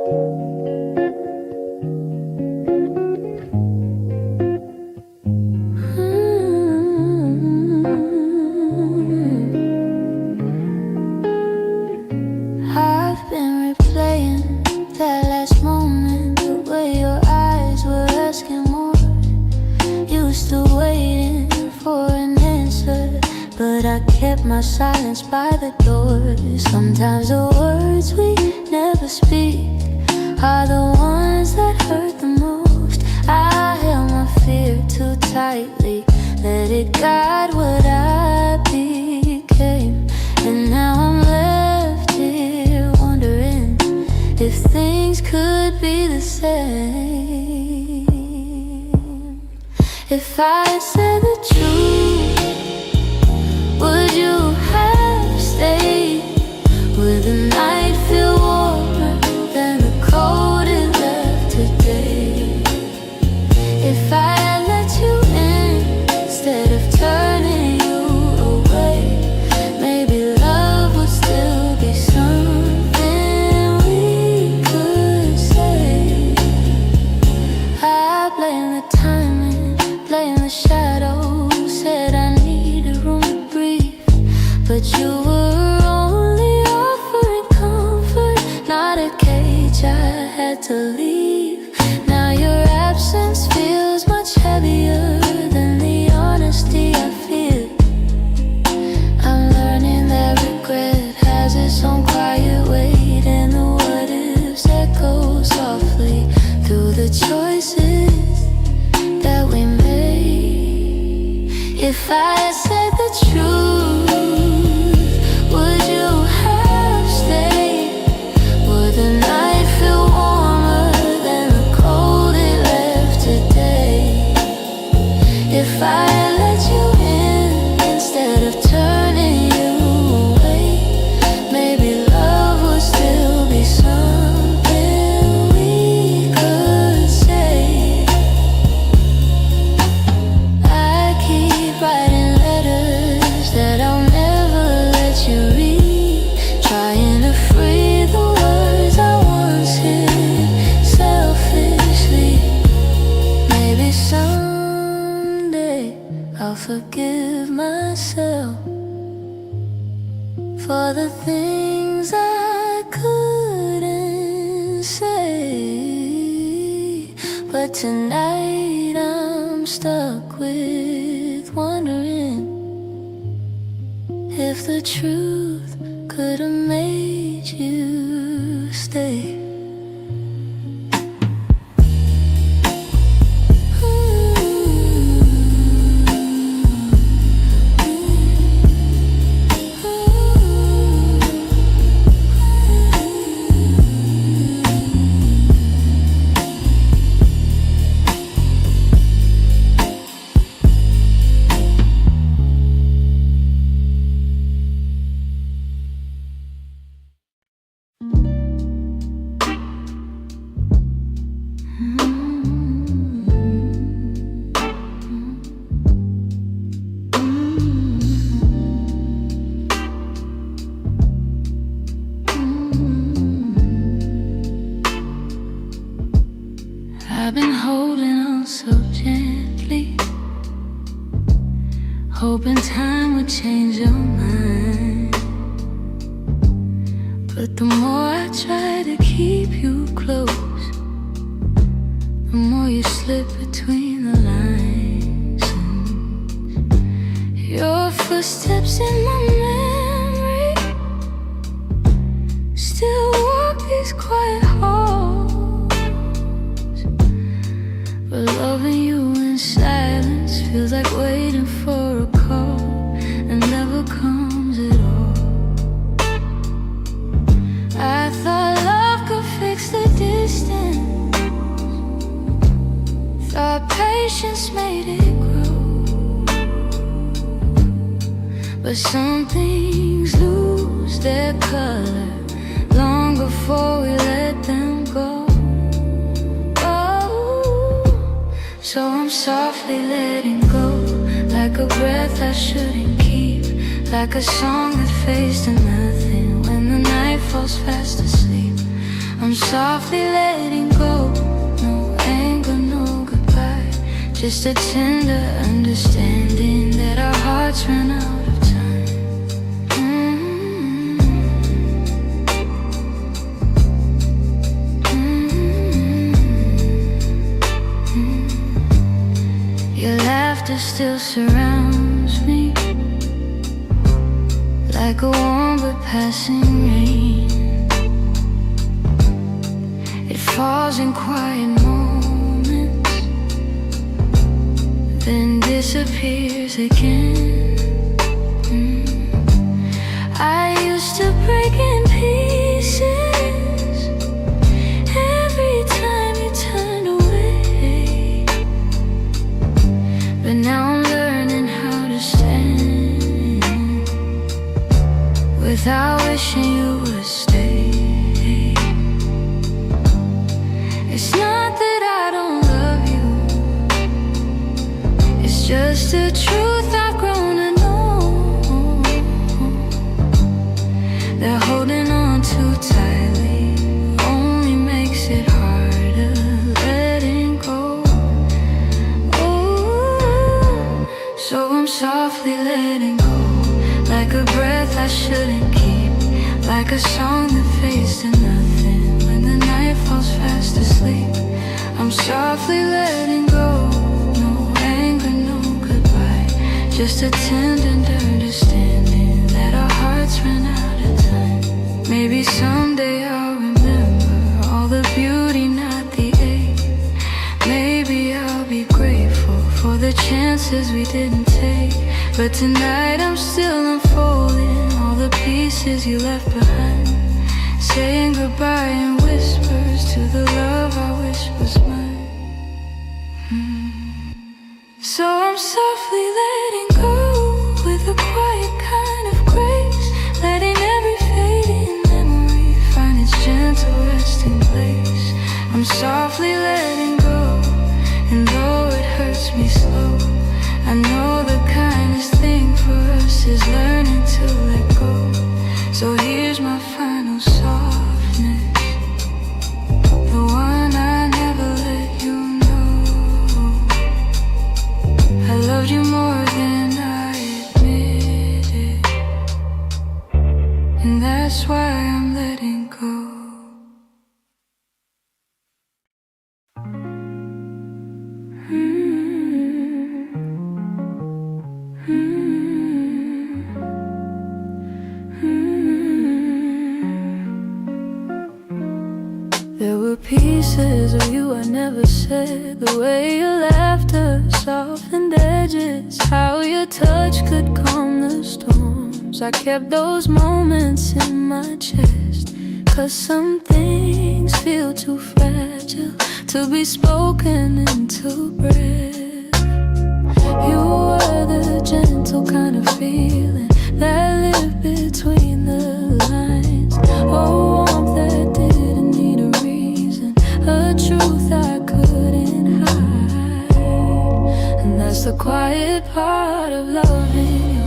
I've been replaying that last moment, the way your eyes were asking more. You still waiting for an answer, but I kept my silence by the door. Sometimes the words we never speak are the ones that hurt the most. I held my fear too tightly, let it guide what I became. And now I'm left here wondering if things could be the same. If I had said the truth, would you have stayed? Would the night feel warmer than the cold it left today? If I had let you in instead of turning you away, maybe love would still be something we could say. I blame the timing, blame the shadows, said I needed room to breathe, but you were only offering comfort, not a cage I had to leave. Now your absence feels much heavier than the honesty I feel. I'm learning that regret has its own quiet weight, and the what ifs echo softly through the choices that we made. If I had said the truth, would you have stayed? Would the night feel warmer than the cold it left today? If I had let you in instead of turning you away, maybe love would still be something we could say. I keep writing letters that I'll never let you read, trying to free the words I once hid selfishly. Maybe someday I'll forgive myself for the things I couldn't say. But tonight I'm stuck with wondering if the truth could have made you stay. I've been holding on so gently, hoping time would change your mind. But the more I try to keep you close, the more you slip between the lines. And your footsteps in my memory still walk these quiet halls. But loving you in silence feels like waiting for a call that never comes at all. I thought love could fix the distance, thought patience made it grow. But some things lose their color long before we let them go. So I'm softly letting go, like a breath I shouldn't keep, like a song that fades to nothing when the night falls fast asleep. I'm I'm softly letting go. No anger, no goodbye, just a tender understanding that our hearts run out of time. Your laughter still surrounds me like a warm but passing rain. It falls in quiet moments, then disappears again. I used to break in pieces every time you turned away, but now I'm learning how to stand without wishing you would stay. It's not that I don't love you, it's just the truth I've grown to know, that holding on too tightly only makes it harder letting go. Ooh, so I'm softly letting go, like a breath I shouldn't keep, like a song that fades to nothing when the night falls fast asleep. I'm softly letting go. No anger, no goodbye, just a tender understanding that our hearts ran out of time. Maybe someday I'll remember all the beauty, not the ache. Maybe I'll be grateful for the chances we didn't take. But tonight I'm still unfolding all the pieces you left behind, saying goodbye in whispers to the love I wish was mine. So I'm softly letting go with a quiet kind of grace, letting every fading memory find its gentle resting place. I'm softly letting go, and though it hurts me slow, I know the kindest thing for us is learning to let go. So here's my final softness, the one I never let you know. I loved you more than I admitted, and that's why I'm letting go. There were pieces of you I never said, the way your laughter softened edges, how your touch could calm the storms. I kept those moments in my chest, 'cause some things feel too fragile to be spoken into breath. You were the gentle kind of feeling that lived between the lines, oh, warmth that didn't need a reason, a truth I couldn't hide. And that's the quiet part of loving you,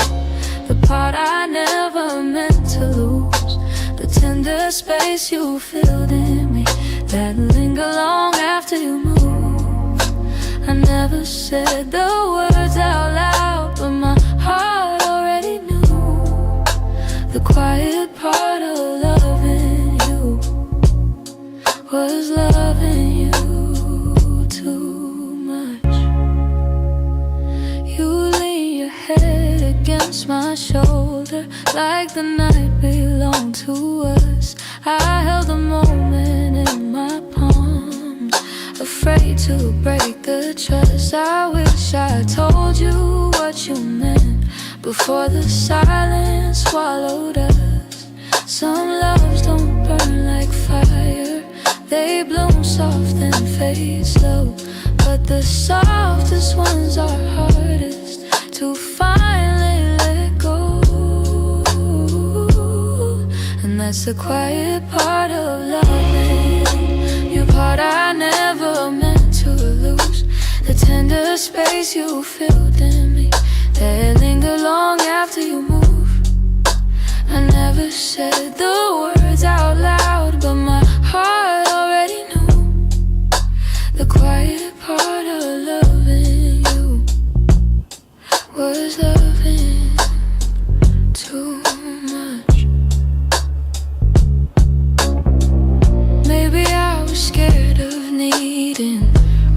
the part I never meant to lose, the tender space you filled in me that linger long after you move. I never said the words out loud, but my heart already knew. The quiet part of loving you was loving you too much. You lean your head against my shoulder like the night belonged to us. I held the moment in my palms, afraid to break the trust. I wish I told you what you meant before the silence swallowed us. Some loves don't burn like fire, they bloom soft and fade slow, but the softest ones are hardest to finally let go. And that's the quiet part of loving, your part I never meant to lose, the tender space you filled in me that linger long after you move. I never said the words out loud, but my heart were scared of needing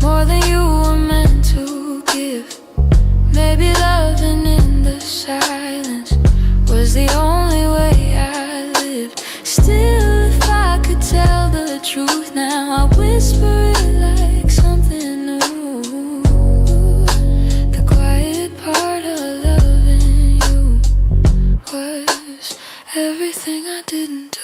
more than you were meant to give. Maybe loving in the silence was the only way I lived. Still, if I could tell the truth now, I whisper it like something new. The quiet part of loving you was everything I didn't do.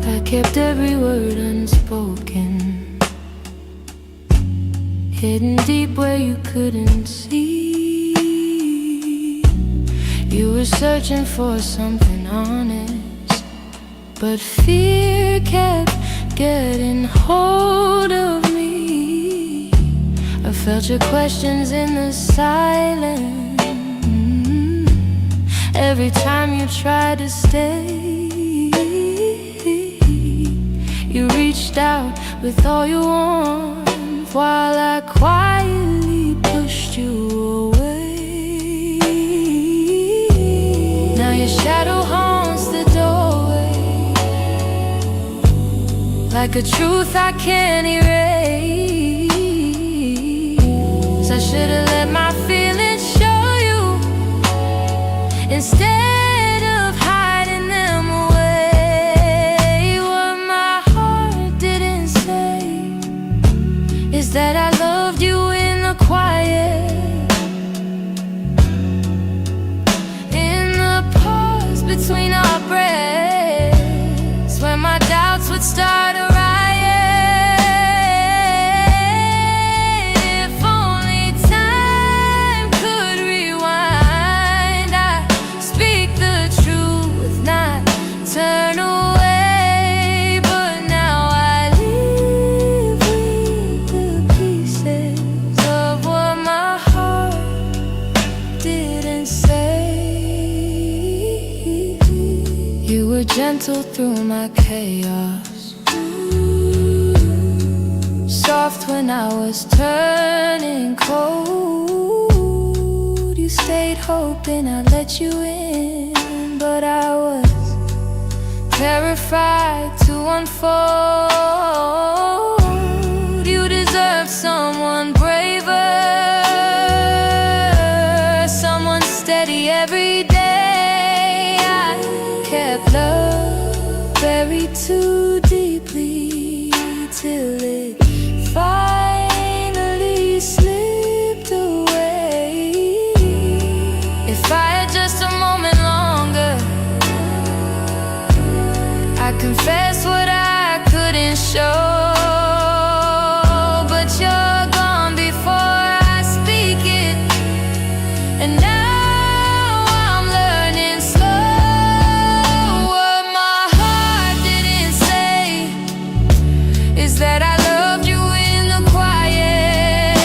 I kept every word unspoken, hidden deep where you couldn't see. You were searching for something honest, but fear kept getting hold of me. I felt your questions in the silence every time you tried to stay. You reached out with all your warmth while I quietly pushed you away. Now your shadow haunts the doorway, like a truth I can't erase. I should've let my feelings show you instead of hiding them away. What my heart didn't say is that I loved you in the quiet, in the pause between our breaths, where my doubts would start a riot. If only time could rewind, I'd speak the truth, not turn away. But now I live with the pieces of what my heart didn't say. You were gentle through my chaos, soft when I was turning cold. You stayed hoping I'd let you in, but I was terrified to unfold. You deserve someone braver, someone steady every day. I kept love buried too deeply till it finally slipped away. If I had just a moment longer, I confess what I couldn't show. But you're gone before I speak it, and now I'm learning slow. What my heart didn't say is that I loved you in the quiet,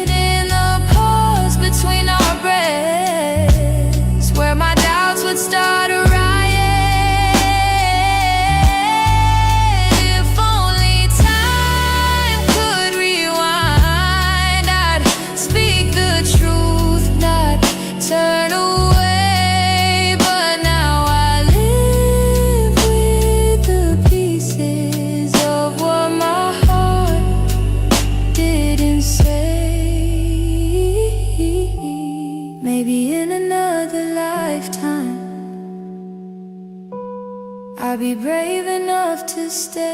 in the pause between our breaths, where my doubts would start a riot. If only time could rewind, I'd speak the truth, not turn away. But now I live with the pieces of what my heart didn't say. Maybe in another lifetime I'll be brave enough to stay.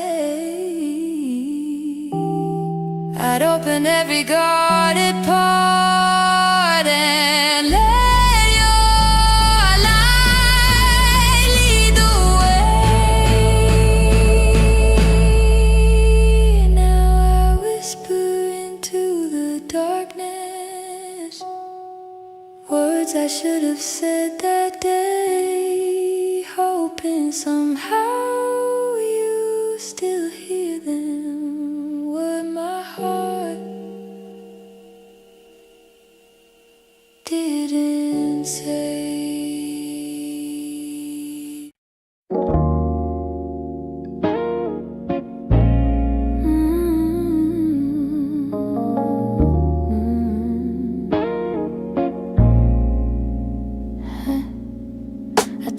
I'd open every guarded part and let your light lead the way. Now I whisper into the darkness words I should have said that day, hoping somehow you still hear them.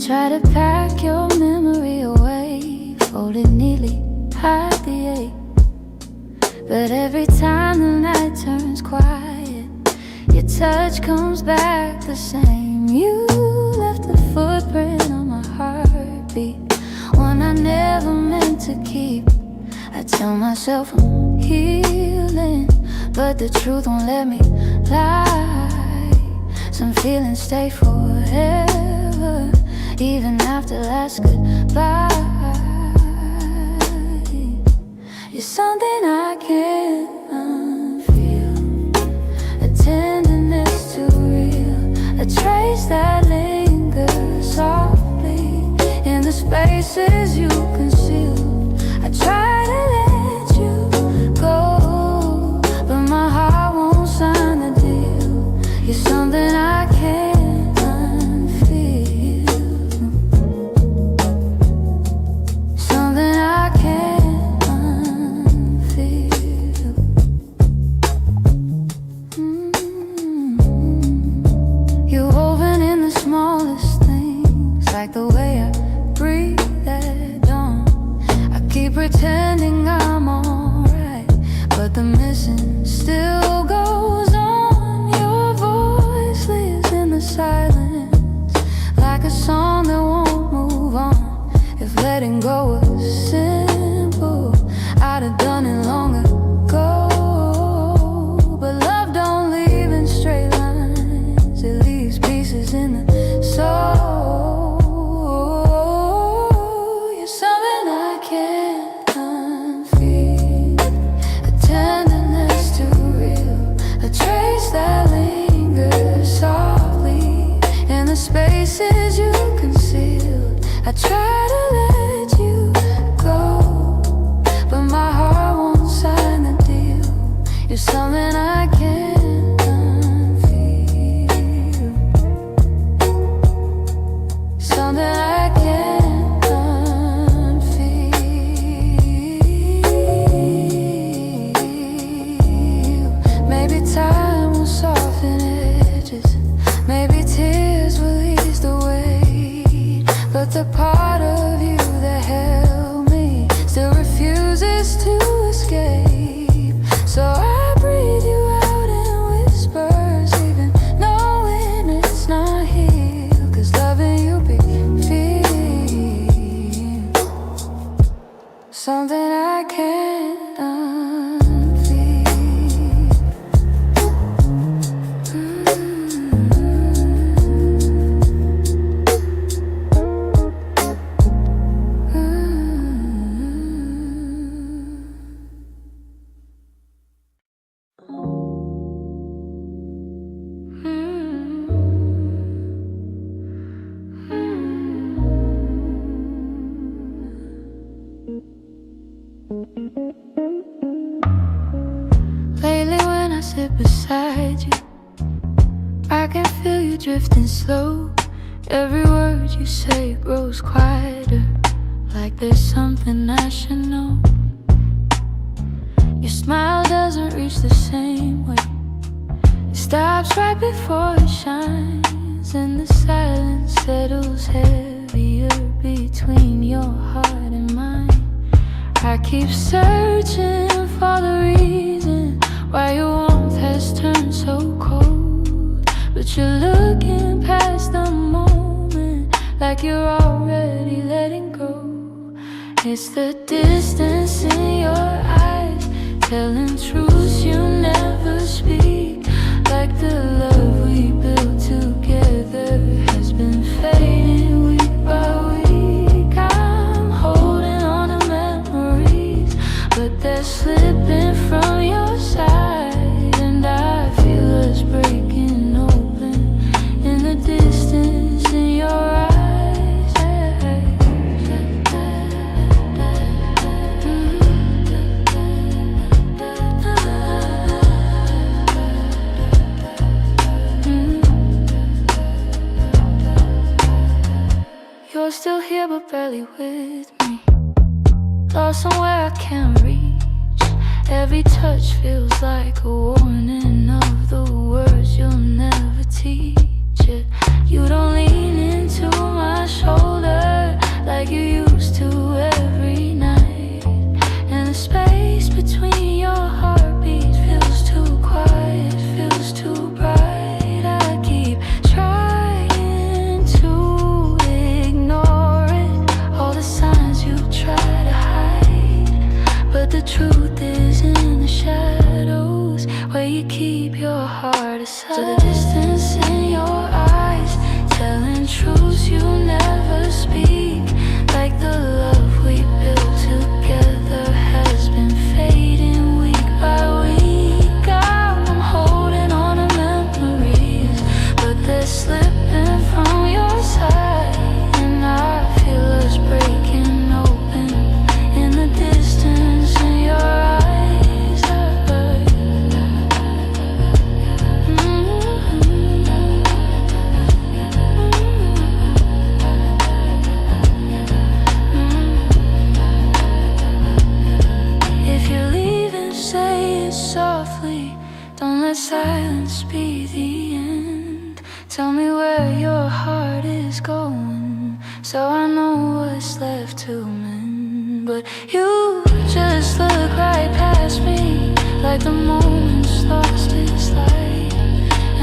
try to pack your memory away, fold it neatly, hide the ache. But every time the night turns quiet, your touch comes back the same. You left a footprint on my heartbeat, one I never meant to keep. I tell myself I'm healing, but the truth won't let me lie. Some feelings stay forever, even after last goodbye. You're something I can't unfeel, a tenderness too real, a trace that lingers softly in the spaces you concealed. I try to let you go, but my heart won't sign the deal. You're something I can't unfeel, something I can't unfeel. You're woven in the smallest things, like the way I breathe at dawn. I keep pretending I'm alright, but the missing still goes on. Your voice lives in the silence, like a song that won't move on. If letting go was simple, I'd have done it long ago. But love don't leave in straight lines, it leaves pieces in the soul. You're something I can't unfeel, a tenderness too real, a trace that lingers softly in the spaces you concealed. I try to let you go, but my heart won't sign the deal. You're something I can't unfeel, something I can't unfeel. Maybe time will soften edges, maybe tears will ease the weight, but the part of you that held me still refuses to escape. So I breathe you out in whispers, even knowing it's not here, 'cause loving you be feel something I can't unfeel. Lately when I sit beside you, I can feel you drifting slow. Every word you say grows quieter, like there's something I should know. Your smile doesn't reach the same way, it stops right before it shines, and the silence settles heavier between your heart and mine. I keep searching for the reason why your warmth has turned so cold, but you're looking past the moment, like you're already letting go. It's the distance in your eyes, telling truths you never speak, like the love we built together has been fading week by week. I'm holding on to memories, but they're slipping from your side, and I feel us breaking open in the distance in your eyes. You're still here but barely with me, lost somewhere I can't reach. Every touch feels like a warning of the words you'll never teach. You don't lean into my shoulder, space between your heartbeats feels too quiet, feels too bright. I keep trying to ignore it, all the signs you try to hide, but the truth is in the shadows where you keep your heart aside. So the distance in your eyes, telling truths you never speak, like the love we built together has been fading week by week. I'm holding on to memories, but they're slipping from your side, and I feel us breaking open in the distance in your eyes. Softly, don't let silence be the end. Tell me where your heart is going, so I know what's left to mend. But you just look right past me, like the moment's lost its light,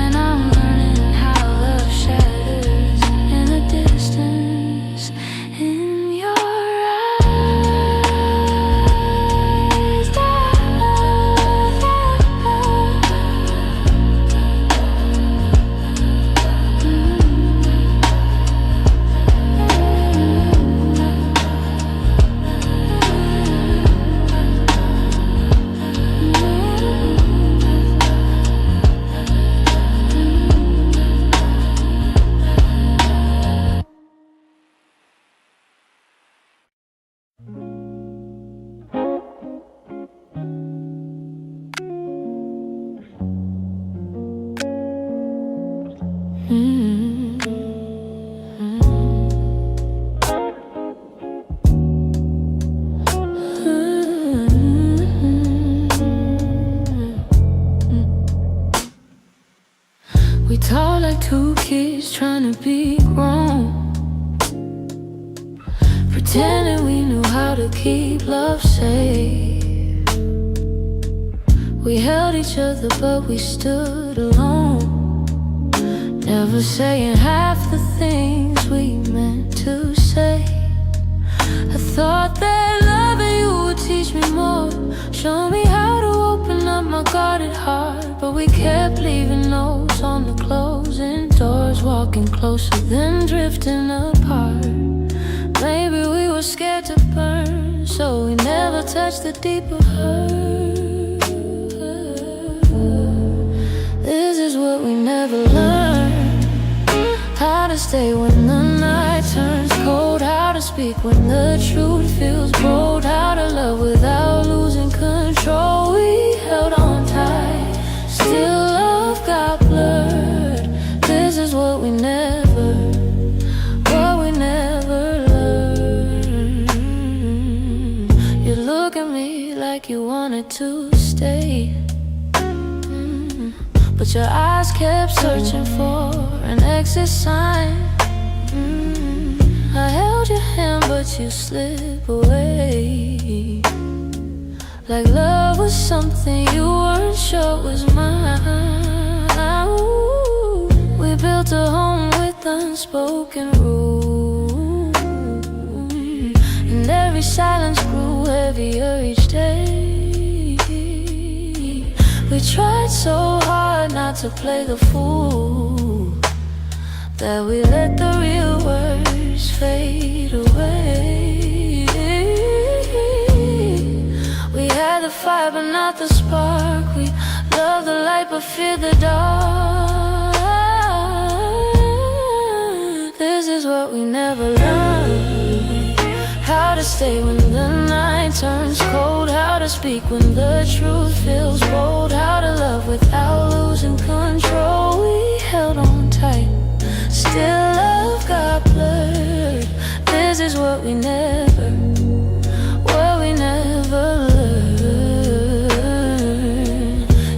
and I'm learning how love shatters in the distance in your eyes. We talk like two kids trying to be grown, pretending we knew how to keep love safe. We held each other but we stood alone, never saying half the things we meant to say. I thought that loving you would teach me more, show me how to open up my guarded heart, but we kept leaving notes on the closing doors, walking closer then drifting apart. Maybe we were scared to burn, so we never touched the deeper hurt. This is what we never learned, how to stay when the night turns cold, how to speak when the truth feels bold, how to love without losing control. We held on tight, still love got blurred. This is what we never learned. You look at me like you wanted to stay, but your eyes kept searching for an exit sign. I held your hand but you slip away, like love was something you weren't sure was mine. Ooh, we built a home with unspoken rules, and every silence grew heavier each day. We tried so hard not to play the fool, that we let the real words fade away. We had the fire but not the spark, we loved the light but feared the dark. This is what we never learned, how to stay when the night turns cold, how to speak when the truth feels bold, how to love without losing control. We held on tight, still love got blurred. This is what we never learned.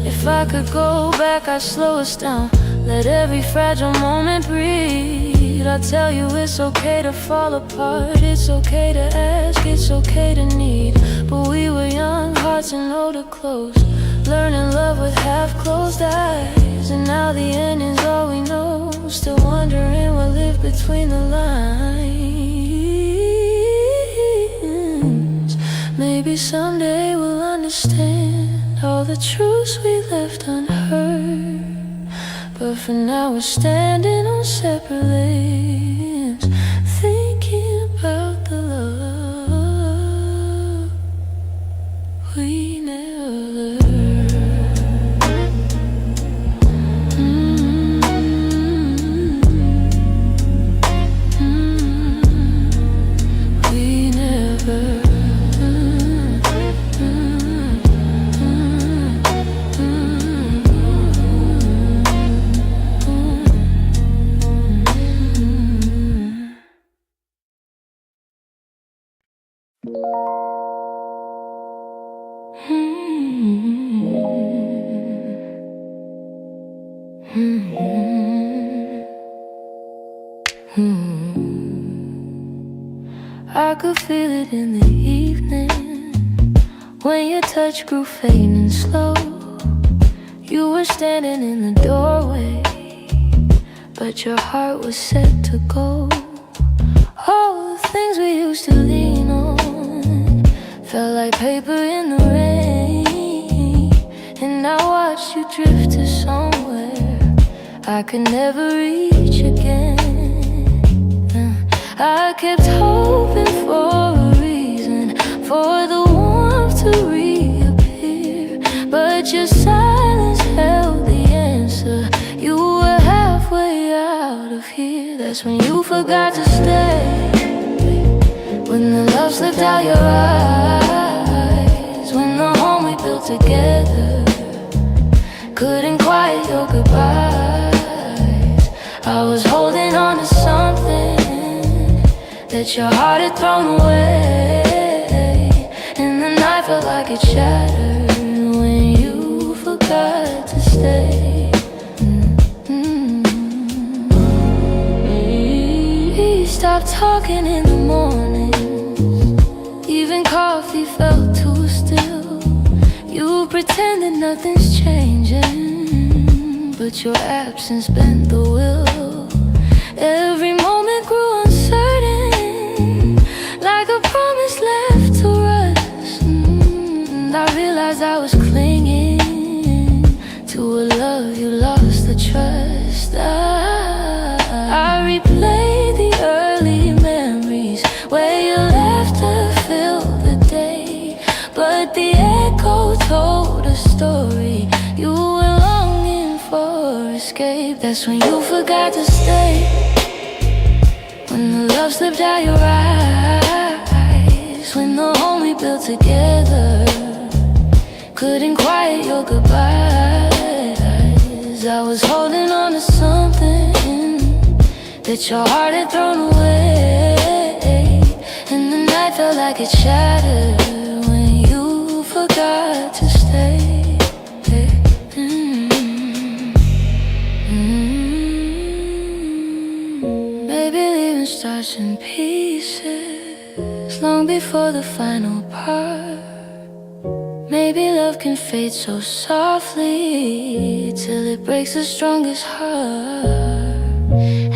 If I could go back, I'd slow us down, let every fragile moment breathe. need. I tell you it's okay to fall apart, it's okay to ask, it's okay to need. But we were young, hearts and older close, learning love with half-closed eyes. And now the ending's all we know, still wondering what lived between the lines. Maybe someday we'll understand all the truths we left unheard. But for now we're standing on separate lanes, thinking about the love we never learned. We never. I could feel it in the evening when your touch grew faint and slow. You were standing in the doorway, but your heart was set to go. All the things we used to lean on felt like paper in the rain. And I watched you drift to somewhere I could never reach again. I kept hoping for a reason for the warmth to reappear, but your silence held the answer. You were halfway out of here. That's when you forgot to stay, when the love slipped out your eyes, when the home we built together couldn't quiet your goodbyes. I was holding on to something that your heart had thrown away, and the night felt like it shattered when you forgot to stay. We stopped talking in the mornings, even coffee felt too still. You pretended nothing's changing, but your absence bent the will. Every moment grew uncertain, like a promise left to rust. And I realized I was clinging to a love you lost the trust. I replayed the early memories where your laughter filled the day, but the echo told a story. You were longing for escape. That's when you forgot to stay, when the love slipped out your eyes, when the home we built together couldn't quiet your goodbyes. I was holding on to something that your heart had thrown away, and the night felt like it shattered when you forgot to stay. Maybe leaving starts in pieces long before the final part. Maybe love can fade so softly till it breaks the strongest heart.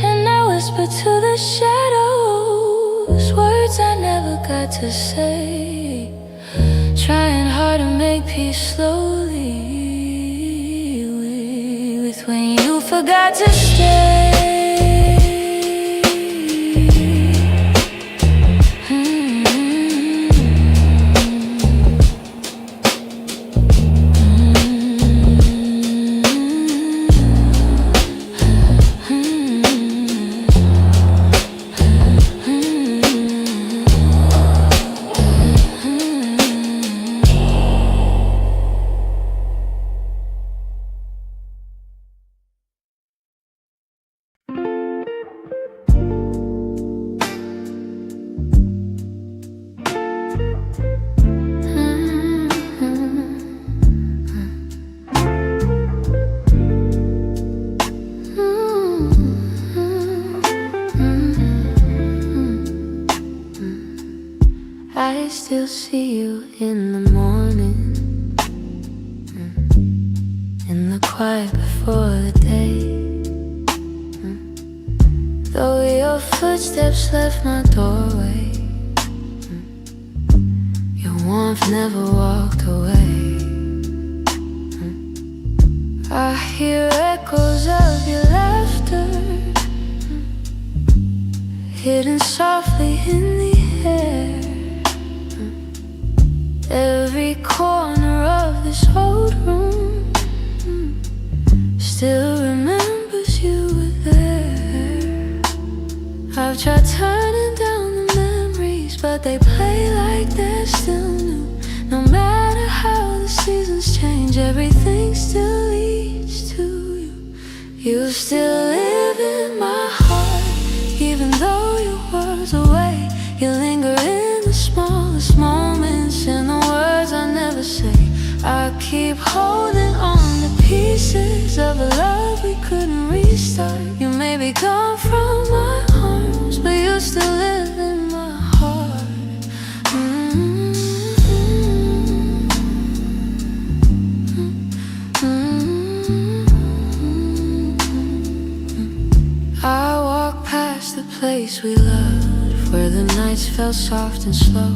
And I whisper to the shadows words I never got to say, trying hard to make peace slowly with when you forgot to stay. quiet before the day. Though your footsteps left my doorway, your warmth never walked away. I hear echoes of your laughter, hidden softly in the air. Every corner of this old room still remembers you were there. I've tried turning down the memories, but they play like they're still new. No matter how the seasons change, everything still leads to you. You still live in my heart, even though your world's away. You linger in the smallest moments, in the words I never say. I keep holding on to pieces of a love we couldn't restart. You may be gone from my arms, but you still live in my heart. I walk past the place we loved, where the nights felt soft and slow.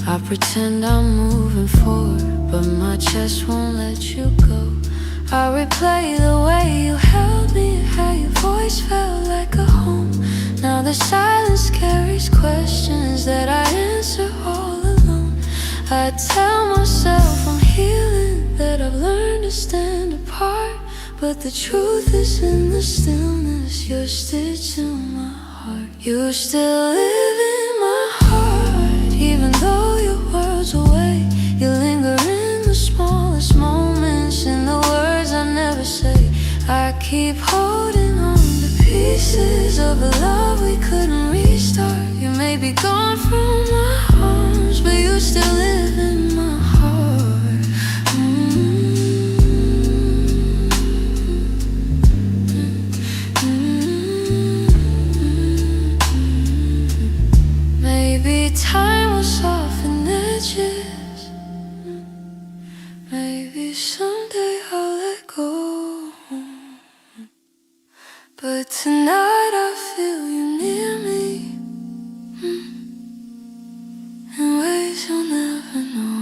I pretend I'm moving forward, but my chest won't let you go. I replay the way you held me, how your voice felt like a home. Now the silence carries questions that I answer all alone. I tell myself I'm healing, that I've learned to stand apart, but the truth is in the stillness. You're stitched in my heart. You still live in my heart, even though your world's away. You linger in the smallest moments, in the words I never say. I keep holding on to pieces of a love we couldn't restart. You may be gone from my arms, but you still live in my heart. Maybe time will soften edges, maybe someday I'll let go, but tonight I feel you near me, in ways you'll never know.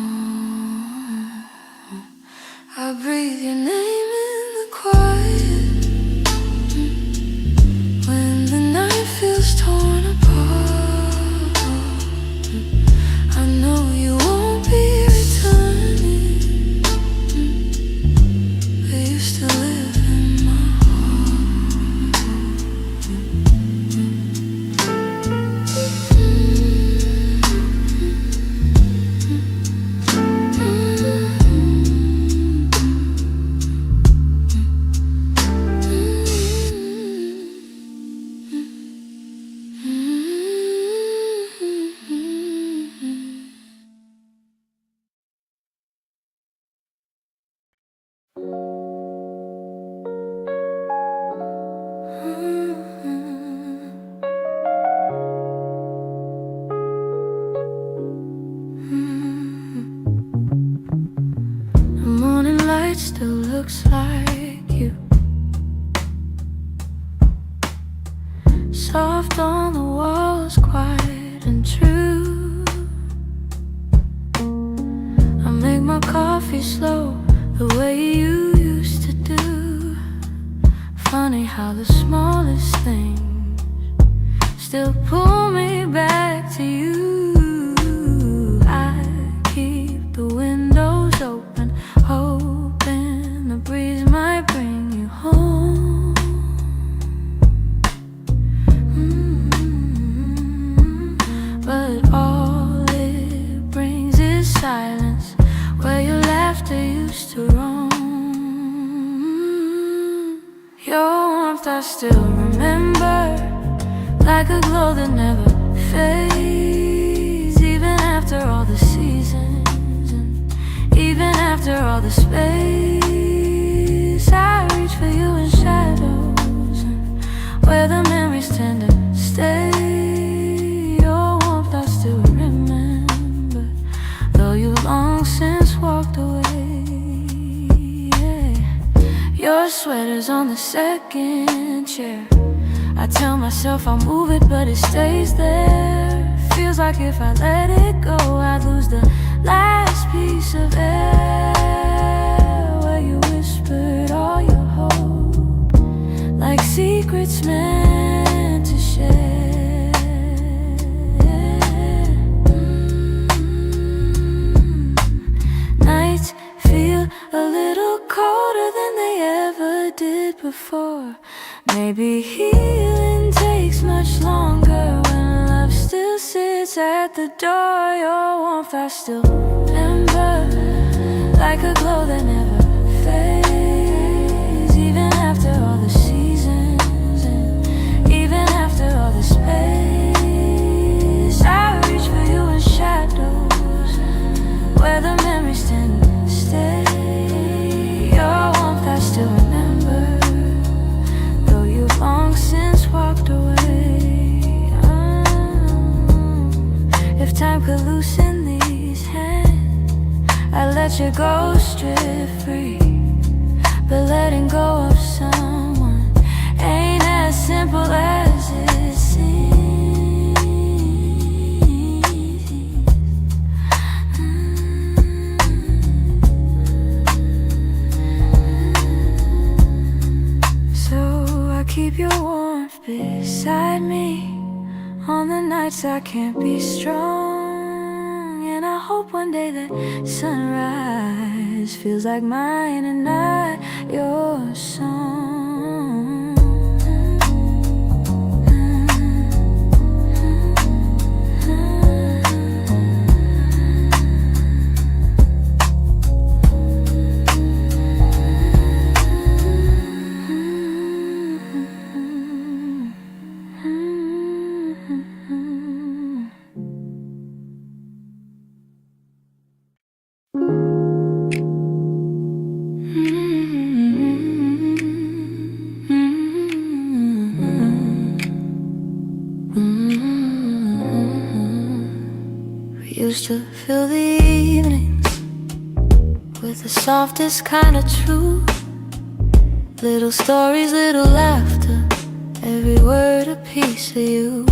I breathe your name in the quiet, when the night feels torn apart. I know you won't be returning, but you still live in my still looks like you, soft on the walls, quiet and true. I make my coffee slow, the way you used to do. Funny how the smallest things still pull me back to you. I keep the windows open, hoping the breeze might bring you home. But all it brings is silence, where your laughter used to roam. Your warmth I still remember, like a glow that never fades, even after all the seasons, and even after all the space. I reach for you in shadows, and where the memories tend to stay. Your warmth I still remember, though you long since walked away. Yeah. Your plush sweaters on the second chair. I tell myself I'll move it, but it stays there. Feels like if I let it go, I'd lose the last piece of air where you whispered all your hope, like secrets meant to share. Nights feel a little colder than they ever did before. Maybe healing takes much longer when love still sits at the door. Your warmth I still remember, like a glow that never fades. Even after all the seasons, and even after all the space, I reach for you in shadows where the memories tend to stay. Your warmth I still remember, long since walked away. If time could loosen these hands, I'd let your ghost drift free. But letting go of someone ain't as simple as it seems. So keep your warmth beside me on the nights I can't be strong. And I hope one day that sunrise feels like mine and not your song. Used to fill the evenings with the softest kind of truth. Little stories, little laughter, every word a piece of you.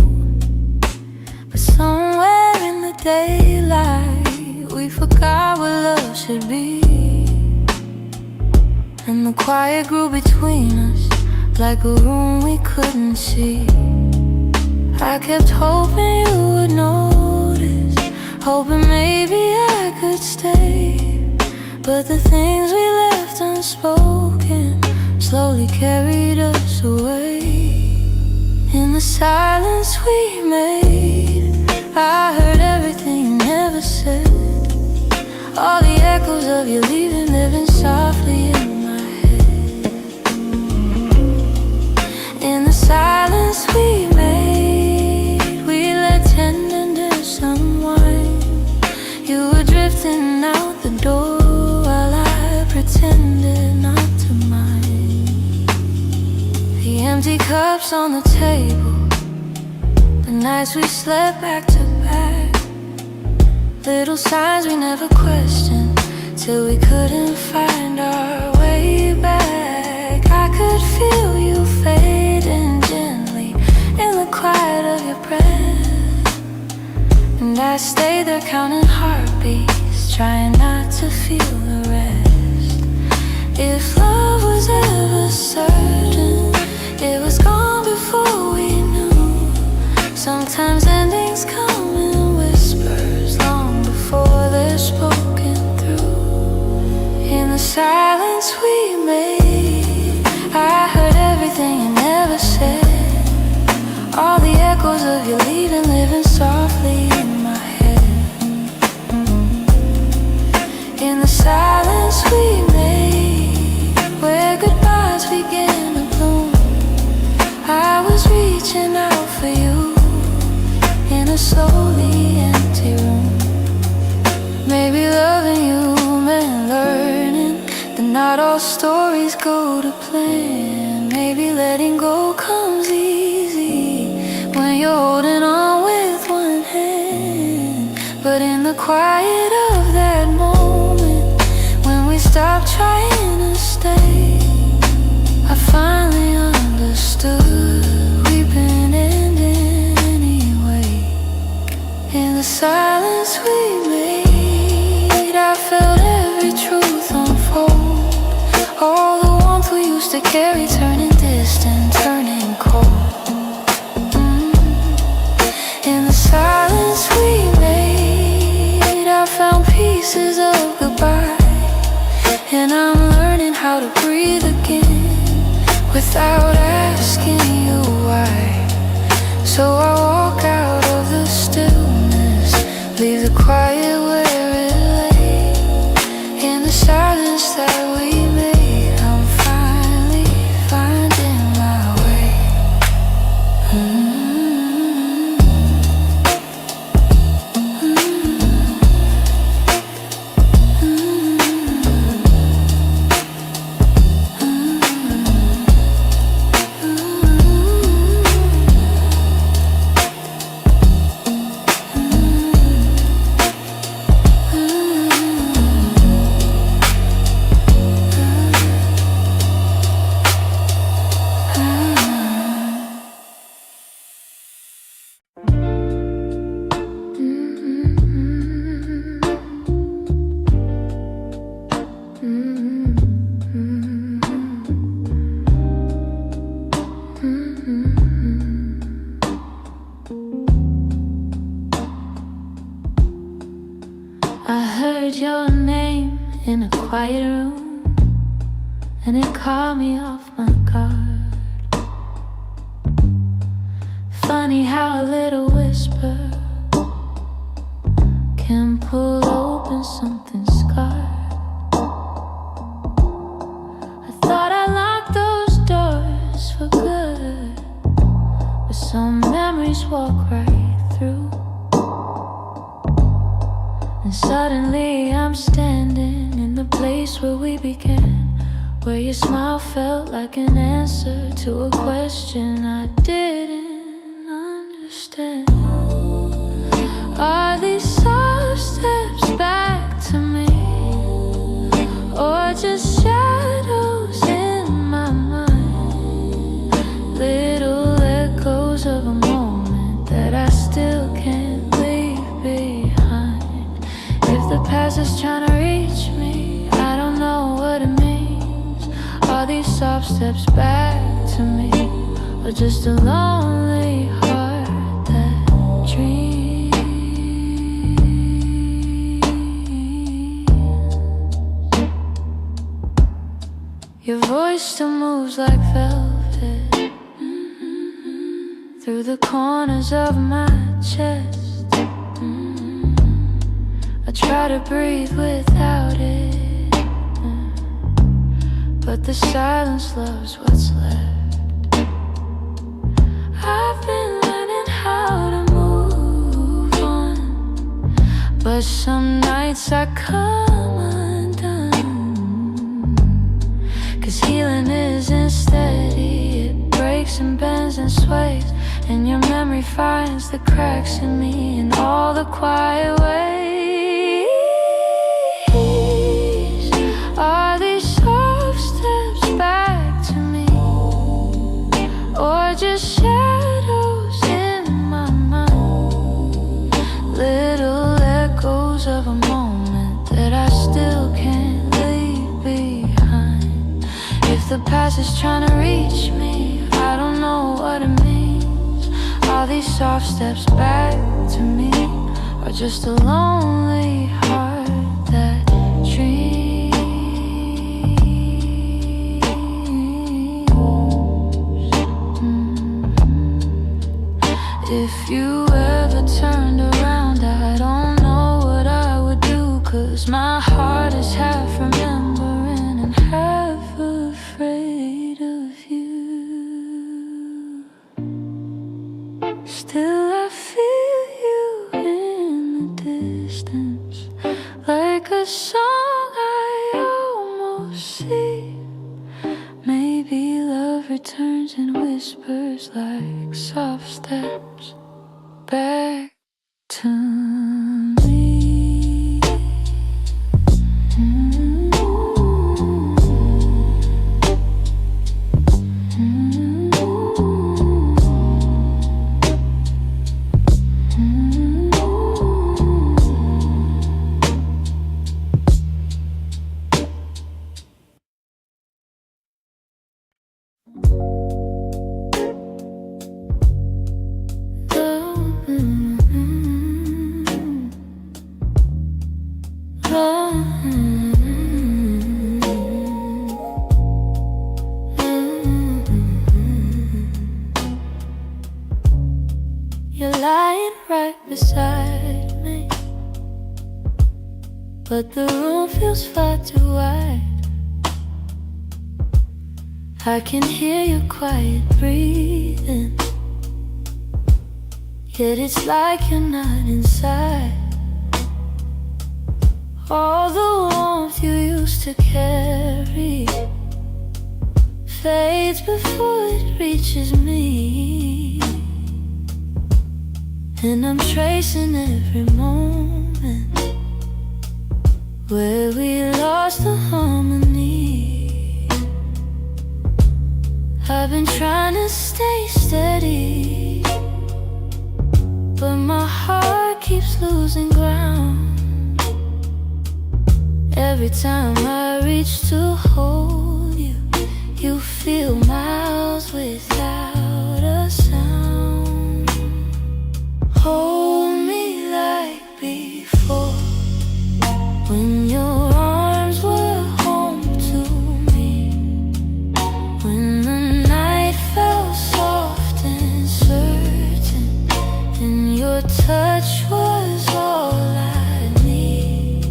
But somewhere in the daylight, we forgot what love should be. And the quiet grew between us like a room we couldn't see. I kept hoping you would notice, hoping maybe I could stay. But the things we left unspoken slowly carried us away. In the silence we made, I heard everything you never said. All the echoes of you leaving living softly in my head. In the silence we made, we let tenderness unwind. You were drifting out the door while I pretended not to mind. The empty cups on the table, the nights we slept back to back. Little signs we never questioned till we couldn't find our way back. I could feel you fading gently in the quiet of your breath, and I stayed there counting heartbeats, trying not to feel the rest. If love was ever certain, it was gone before we knew. Sometimes endings come in whispers long before they're spoken through. In the silence we made, I heard everything you never said. All the echoes of you leaving living softly in my head. In the silence we made, where goodbyes began to bloom, I was reaching out for you in a slowly empty room. Maybe loving you meant learning that not all stories go to plan. Maybe letting go comes easy when you're holding on with one hand. But in the quiet of that moment, when we stop trying to stay, I finally understood we've been ending anyway. In the silence we made, I felt every truth unfold. All the warmth we used to carry turning distant, turning cold. In the silence we made, I found pieces of goodbye. And I'm learning how to breathe again without asking you why. So I walk out of the stillness, leave the quiet where it lay. In the silence that we made, I'm finally finding my way. I heard your name in a quiet room, and it caught me off my guard. Funny how a little whisper can pull open something scarred. I thought I locked those doors for good, but some memories walk right through. And suddenly I'm standing in the place where we began, where your smile felt like an answer to a question I didn't understand. Are these soft steps back to me, or just shadows in my mind? Little echoes of a moment that I still can't leave behind. If the past is trying to reach me, I don't know what it means. Are these soft steps back to me, or just a lonely heart that dreams? Your voice still moves like velvet through the corners of my chest. I try to breathe without it, but the silence loves what's left. I've been learning how to move on, but some nights I come undone. 'Cause healing isn't steady, it breaks and bends and sways, and your memory finds the cracks in me in all the quiet ways. Are these soft steps back to me, or just shadows in my mind? Little echoes of a moment that I still can't leave behind. If the past is trying to reach me, I don't know what it means. Are these soft steps back to me, or just a lonely heart that dreams? If you ever turned around, I don't know what I would do, 'cause my heart is half remembering and half afraid of you. Still I feel you in the distance, like a song I almost see. Maybe love returns and whispers like soft steps back to me. You're lying right beside me, but the room feels far too wide. I can hear your quiet breathing, yet it's like you're not inside. All the warmth you used to carry fades before it reaches me, and I'm tracing every moment where we lost the harmony. I've been trying to stay steady, but my heart keeps losing ground. Every time I reach to hold you, you feel miles without a sound. Hold me like before, when your arms were home to me, when the night felt soft and certain, and your touch was all I need.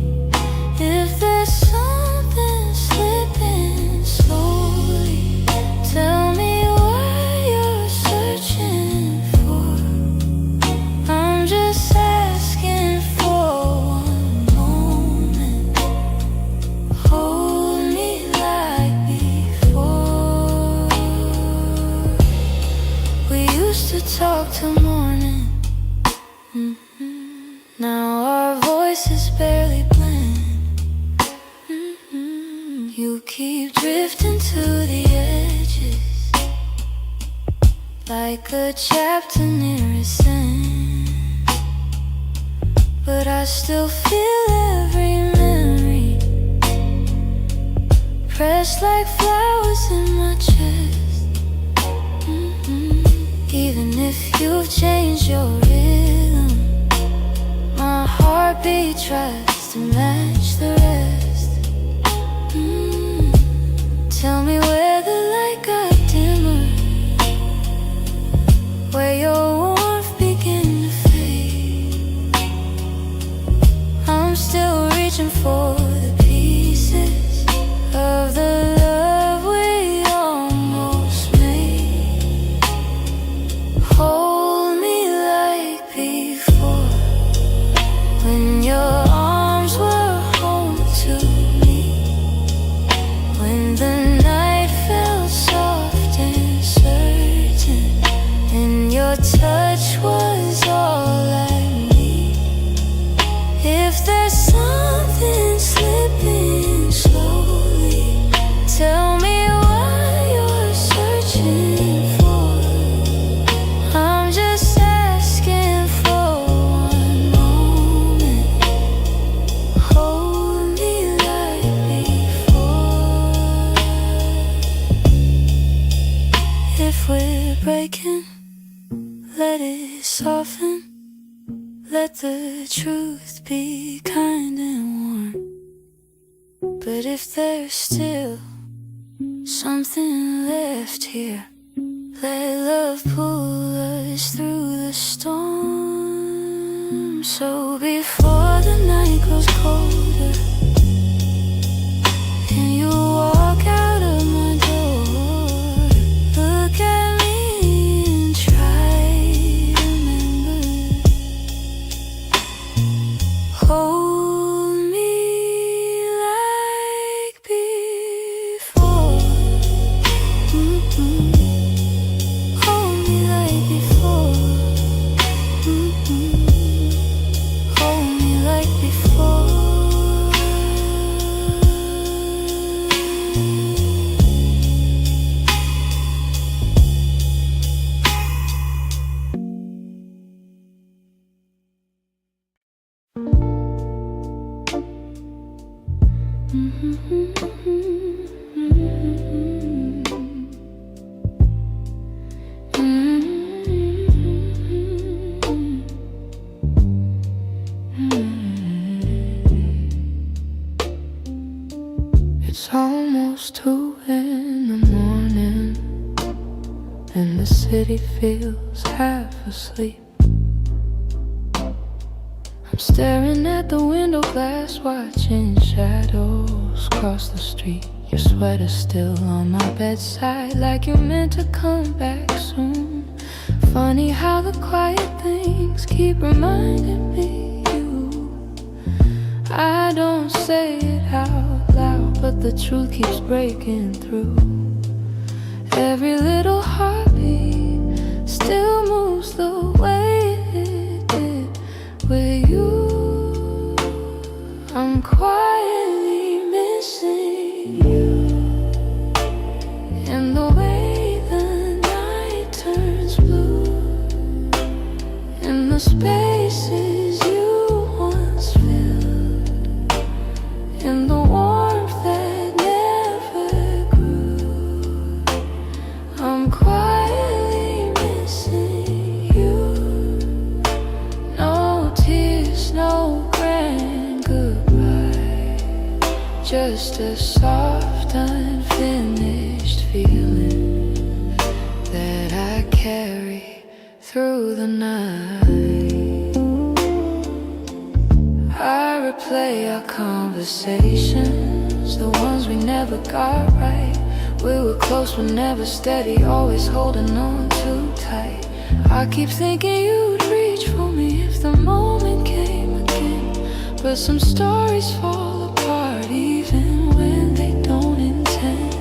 If there's something slipping slowly, tell me what you're searching for. I'm just asking for one moment. Hold me like before. We used to talk till morning. Now our voices barely blend. You keep drifting to the edges, like a chapter near its end, but I still feel every memory pressed like flowers in my chest. Even if you've changed your rhythm, my heartbeat tries to match the rest. Tell me where the light got dimmer, where your warmth began to fade. I'm still reaching for the pieces of the love we almost made. Hold me like before, when your arms were home to me, when the night felt soft and certain, and your touch was all I need. If there's something slipping slowly, tell me what you're searching for. I'm just asking for one moment. Hold me like before. If we're breaking, let it soften. Let the truth be kind and warm. But if there's still something left here, let love pull us through the storm. So before the night grows colder and you walk out of my door, look at me and try to remember. Hold me like before. Hold me like before. Hold me like before. It's almost 2 in the morning, and the city feels half asleep. I'm staring at the window glass, watching shadows cross the street. Your sweater's still on my bedside, like you're meant to come back soon. Funny how the quiet things keep reminding me you. I don't say it out loud, but the truth keeps breaking through. Every little heartbeat still moves the way it did with you. I'm quietly missing you, and the way the night turns blue, and the spaces you once filled, and the warmth that never grew. I'm quietly missing you. No tears, no grand goodbye, just a soft, unfinished feeling that I carry through the night. I replay our conversations, the ones we never got right. We were close but never steady, always holding on too tight. I keep thinking you'd reach for me if the moment came again, but some stories fall apart even when they don't intend.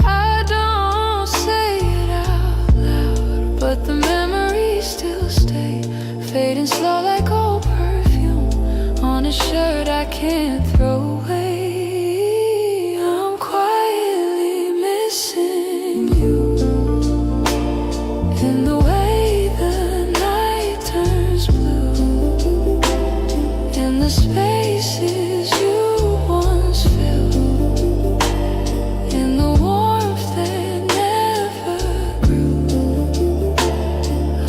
I don't say it out loud, but the memories still stay, fading slow like old perfume on a shirt I can't throw away. I'm quietly missing you, in the way the night turns blue, in the spaces you once filled, in the warmth that never grew.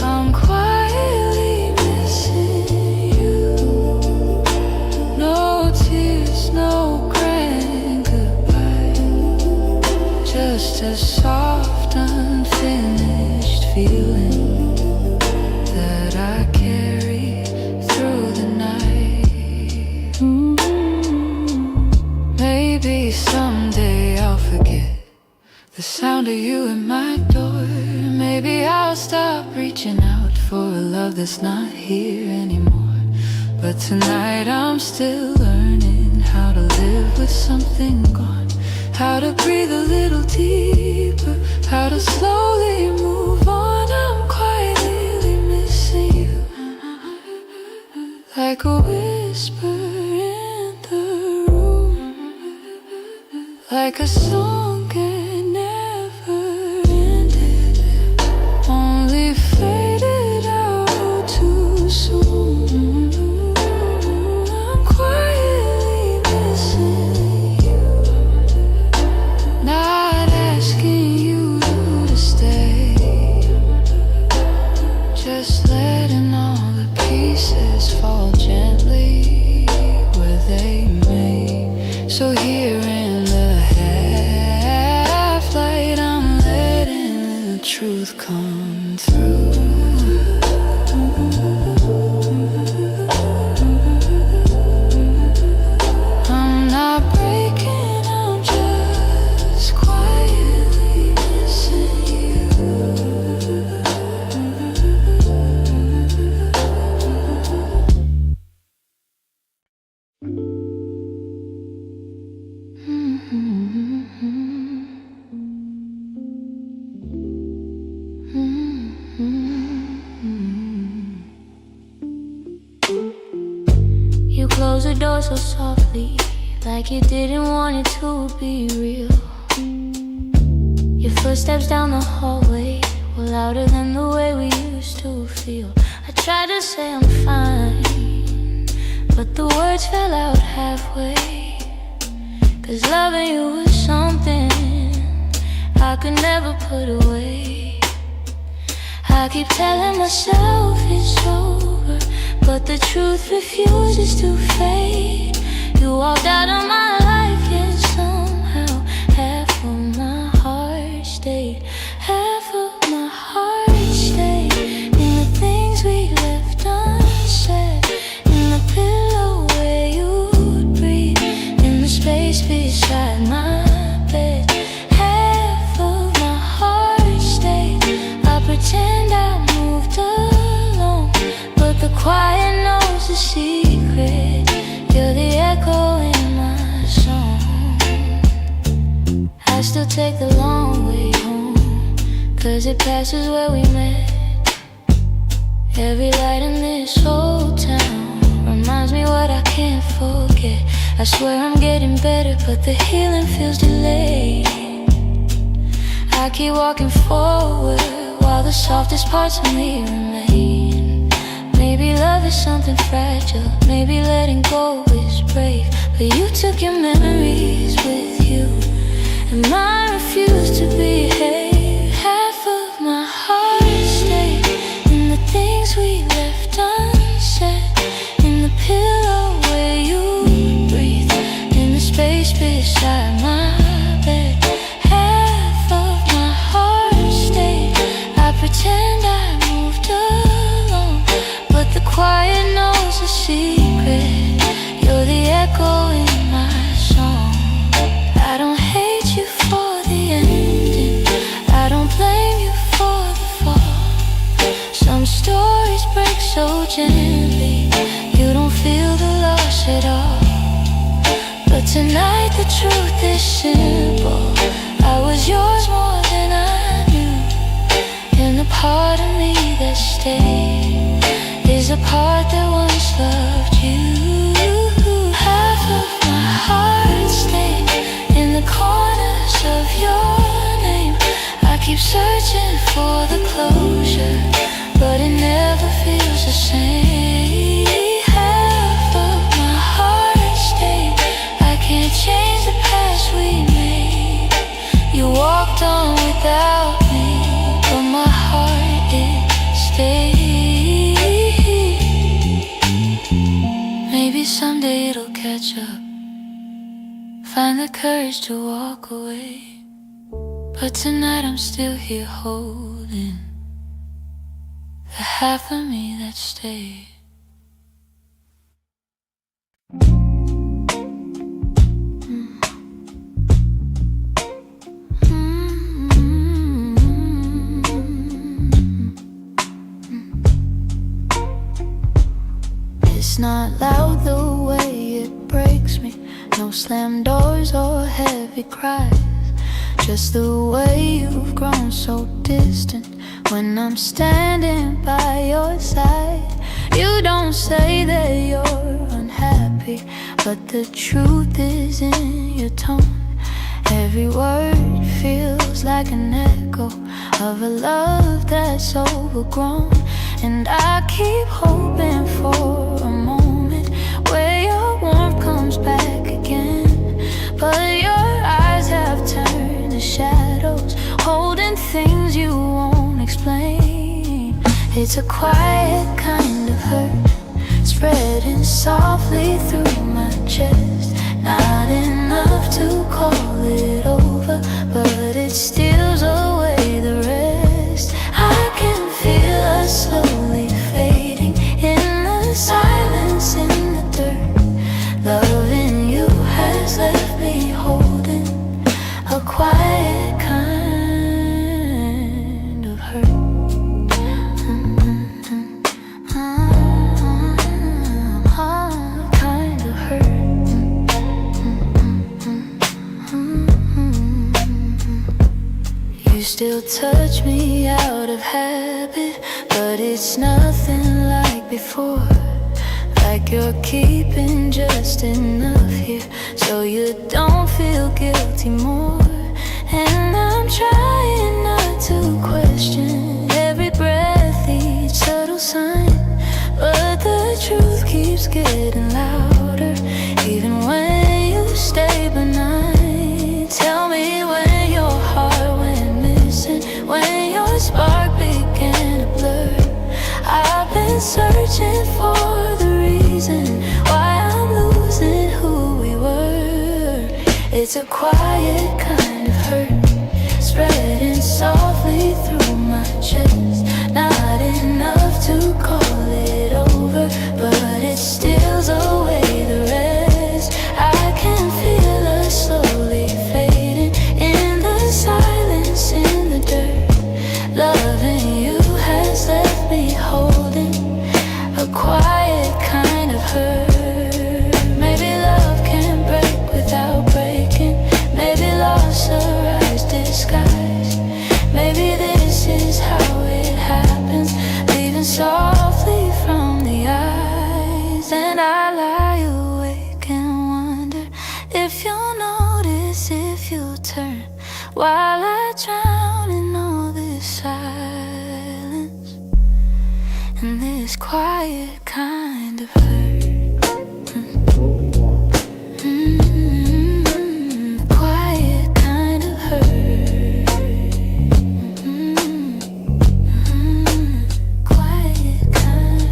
I'm quietly missing you. No tears, no grand goodbye, just a soft, unfinished feeling that I carry through the night. Maybe someday I'll forget the sound of you at my door. Maybe I'll stop reaching out for a love that's not here anymore. But tonight I'm still learning how to live with something gone, how to breathe a little deeper, how to slowly move on. I'm quietly missing you, like a whisper in the room, like a song that never ended, only faded out too soon. I'm quietly missing you, not asking you to stay, just letting all the pieces fall gently where they may. So here in the half light, I'm letting the truth come through. I'm not breaking, I'm just quietly missing you. You close the door so softly, like you didn't want it to be real. Your footsteps down the hallway were louder than the way we used to feel. I tried to say I'm fine, but the words fell out halfway. 'Cause loving you was something I could never put away. I keep telling myself it's over, but the truth refuses to fade. You walked out of my life, yet somehow beside my bed. Half of my heart stayed. I pretend I moved along, but the quiet knows the secret. You're the echo in my song. I still take the long way home, 'cause it passes where we met. Every light in this whole town reminds me what I can't forget. I swear I'm getting better, but the healing feels delayed. I keep walking forward while the softest parts of me remain. Maybe love is something fragile, maybe letting go is brave, but you took your memories with you, and mine refuse to behave. Half of my heart stayed in the things we left unsaid, in the pillow where you breathe, in the space beside my bed. Half of my heart stayed. I pretend I moved along, but the quiet knows the secret. You're the echo in my song. I don't hate you for the ending, I don't blame you for the fall. Some stories break so gently, you don't feel the loss at all. But tonight the truth is simple, I was yours more than I knew. And the part of me that stayed is a part that once loved you. Half of my heart stayed in the corners of your name. I keep searching for the closure, but it never feels the same. Half of my heart stayed. I can't change the past we made. You walked on without me, but my heart, it stayed. Maybe someday it'll catch up, find the courage to walk away, but tonight I'm still here holding the half of me that stayed. It's not loud the way it breaks me, no slam doors or heavy cries, just the way you've grown so distant when I'm standing by your side. You don't say that you're unhappy, but the truth is in your tone. Every word feels like an echo of a love that's overgrown. And I keep hoping for a moment where your warmth comes back again, but your eyes have turned to shadows, holding things you won't explain. It's a quiet kind of hurt, spreading softly through my chest. Not enough to call it over, but it steals away the rest. I can feel us slowly fading in the silence, in the dirt. Loving you has left me holding a quiet kind of hurt. Kind of hurt. You still touch me out of habit, but it's nothing like before. Like you're keeping just enough here so you don't feel guilty more. And I'm trying not to question every breath, each subtle sign, but the truth keeps getting louder, even when you stay benign. Tell me when your heart went missing, when your spark began to blur. I've been searching for the reason why I'm losing who we were. It's a quiet kind of hurt, spreading softly through my chest. Not enough to call it over, but it steals away the rest. I can feel us slowly while I drown in all this silence and this quiet kind of hurt. Quiet kind of hurt. Quiet kind of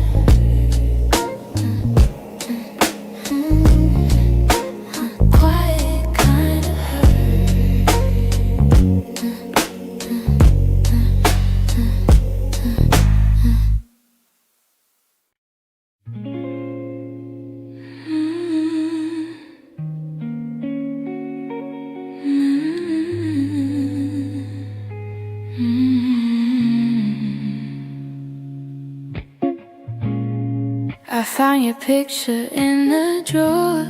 quiet kind of I found your picture in the drawer.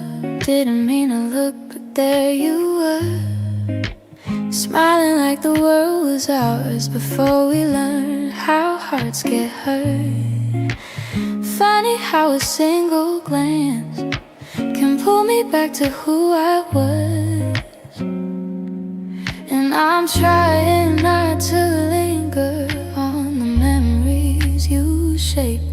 Didn't mean to look, but there you were, smiling like the world was ours before we learned how hearts get hurt. Funny how a single glance can pull me back to who I was. And I'm trying not to linger on the memories you shaped,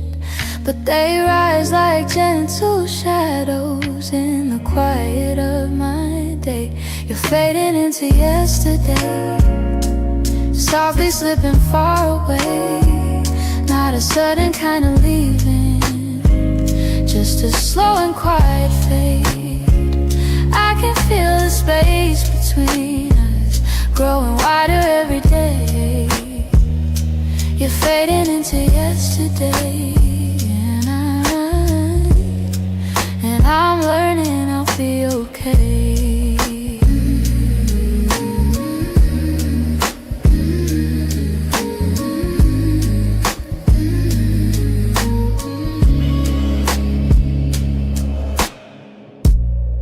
but they rise like gentle shadows in the quiet of my day. You're fading into yesterday, softly slipping far away. Not a sudden kind of leaving, just a slow and quiet fade. I can feel the space between us growing wider every day. You're fading into yesterday, and I'm learning I'll be okay.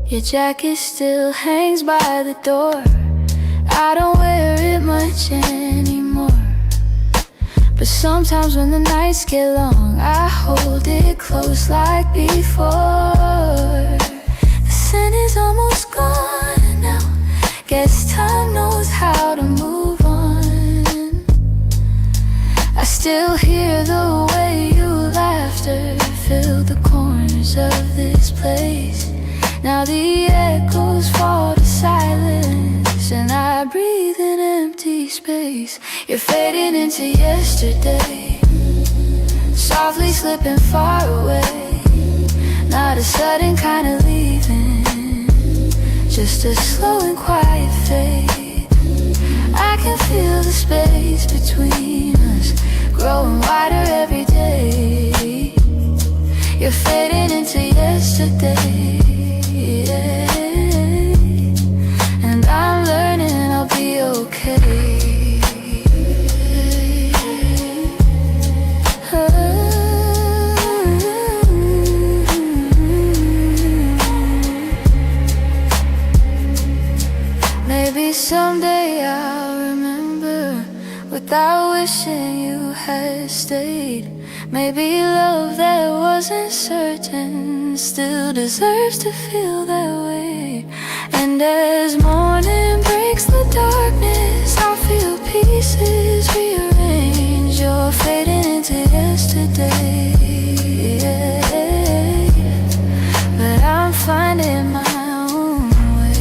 Your jacket still hangs by the door. I don't wear it much anymore, but sometimes when the nights get long, I hold it close like before. The scent is almost gone now. Guess time knows how to move on. I still hear the way your laughter fill the corners of this place. Now the echoes fall to silence, and I breathe in empty space. You're fading into yesterday, softly slipping far away. Not a sudden kind of leaving, just a slow and quiet fade. I can feel the space between us growing wider every day. You're fading into yesterday, yeah. And I'm learning I'll be okay. Maybe someday I'll remember without wishing you had stayed. Maybe love that wasn't certain still deserves to feel that way. And as morning breaks the darkness, I feel pieces rearrange. You're fading into yesterday, yeah. But I'm finding my own way.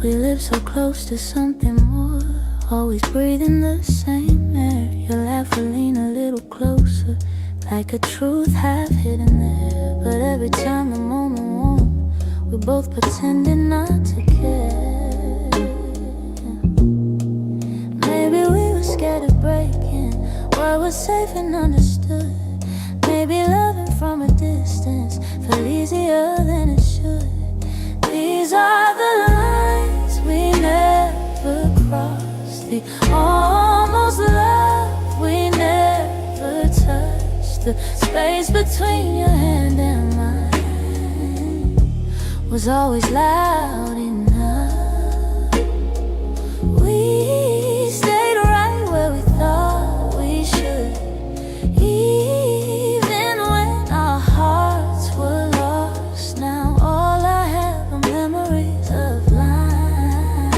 We live so close to something more, always breathing the same air. Your laugh will lean a little closer, like a truth half hidden there. But every time the moment won't, we're both pretending not to care. Maybe we were scared of breaking what was safe and understood. Maybe loving from a distance felt easier than it should. the almost love we never touched. The space between your hand and mine was always loud enough. We stayed right where we thought we should, even when our hearts were lost. Now all I have are memories of lines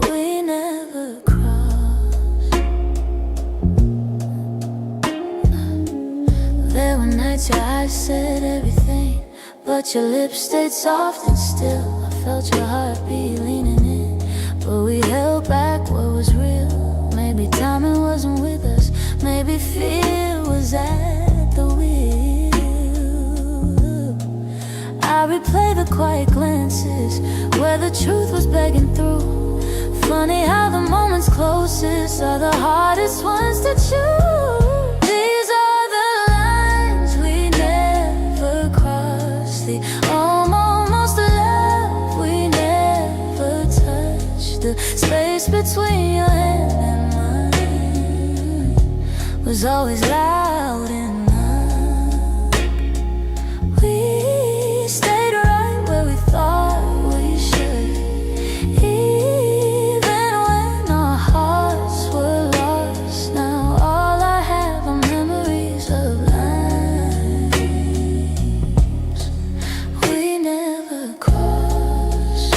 we never crossed. There were nights your eyes said everything, but your lips stayed soft and still. I felt your heartbeat leaning in, but we held back what was real. Maybe timing wasn't with us, maybe fear was at the wheel. I replay the quiet glances where the truth was begging through. Funny how the moments closest are the hardest ones to choose. These are the lines we never crossed, the almost love we never touched. The space between your hand and mine was always loud enough. We stayed right where we thought we should, even when our hearts were lost. Now all I have are memories of lines we never crossed.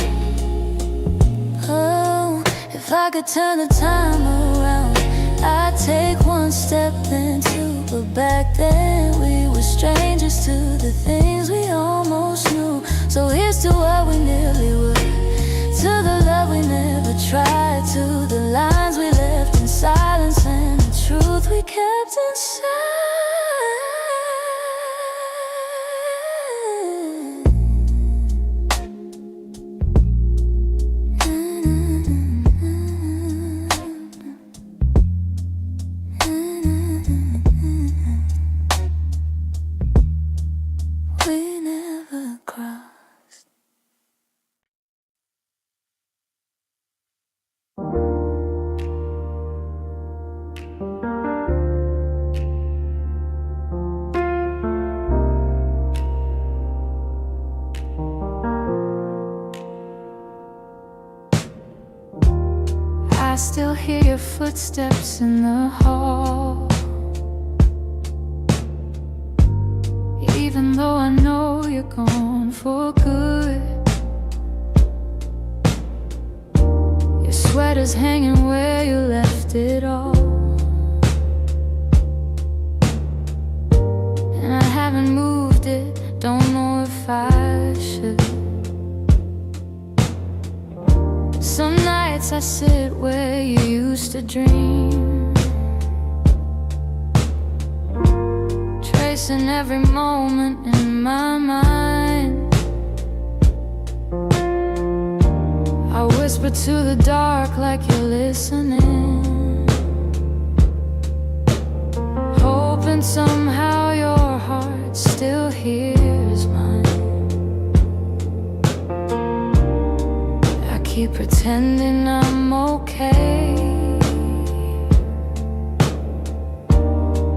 Oh, if I could turn the time around, I'd take one step then two. But back then we were strangers to the things we almost knew. So here's to what we nearly were, to the love we never tried, to the lines we left in silence and the truth we kept inside. We never crossed. I still hear your footsteps in the hall, even though I know you're gone for good. Your sweater's hanging where you left it all, and I haven't moved it, don't know if I should. Some nights I sit where you used to dream, tracing every moment in my mind. I whisper to the dark like you're listening, hoping somehow your heart still hears mine. I keep pretending I'm okay,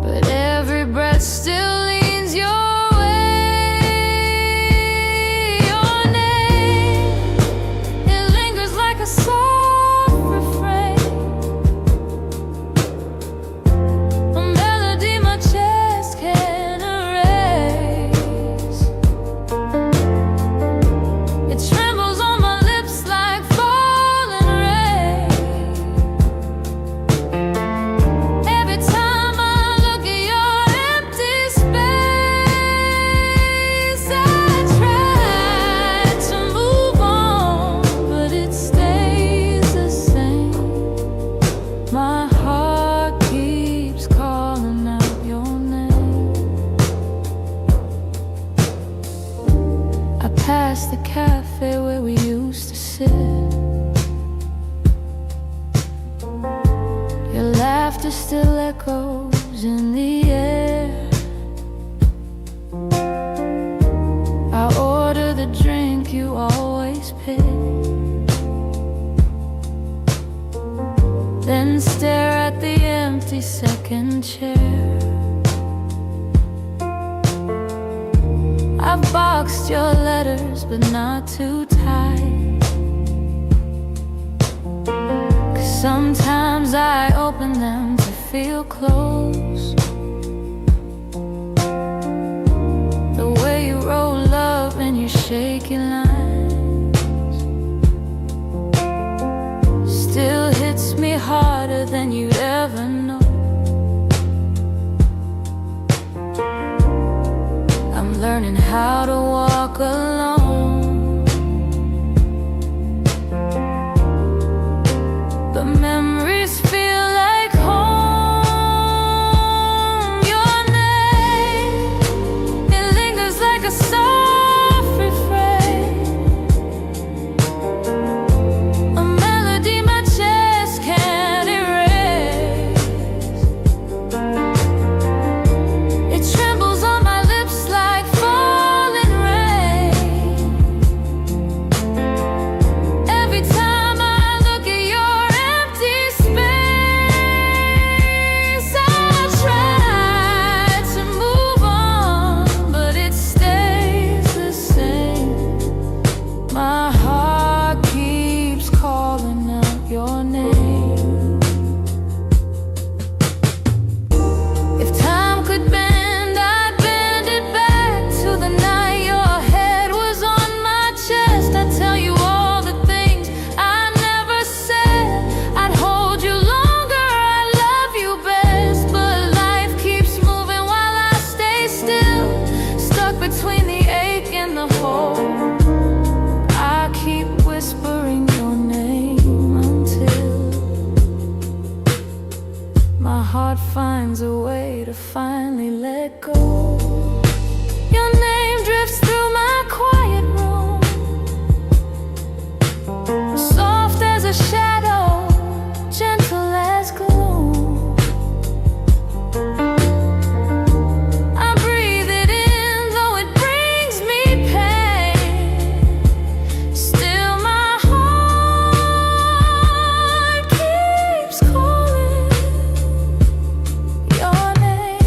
but every breath still leans your way. Your name, it lingers like a soft refrain, a melody my chest can't erase. It trembles on my lips like falling rain. Every time I look at your empty space, I try to move on, but it stays the same. My heart keeps calling out your name. I pass the cafe where we used to sit. Your laughter still echoes in the air. I order the drink you always pick, and stare at the empty second chair. I've boxed your letters, but not too tight, 'cause sometimes I open them to feel close. The way you roll up in your shaky lines still hits me harder than you'd ever know. I'm learning how to walk alone, but memories feel like home. Your name, it lingers like a soft refrain, a melody my chest can't erase. It trembles on my lips like falling rain. Every time I look at your empty space, I try to move on, but it stays the same. My heart keeps calling out your name. If time could bend, I'd bend it back to the night your head was on my chest. I'd tell you all the things I never said. I'd hold you longer, I love you best. But life keeps moving while I stay still, stuck between the ache and the hole. I keep whispering your name until my heart finds a way to finally let go. Your name drifts through my quiet room, soft as a shadow, gentle as gloom. I breathe it in, though it brings me pain. Still my heart keeps calling your name.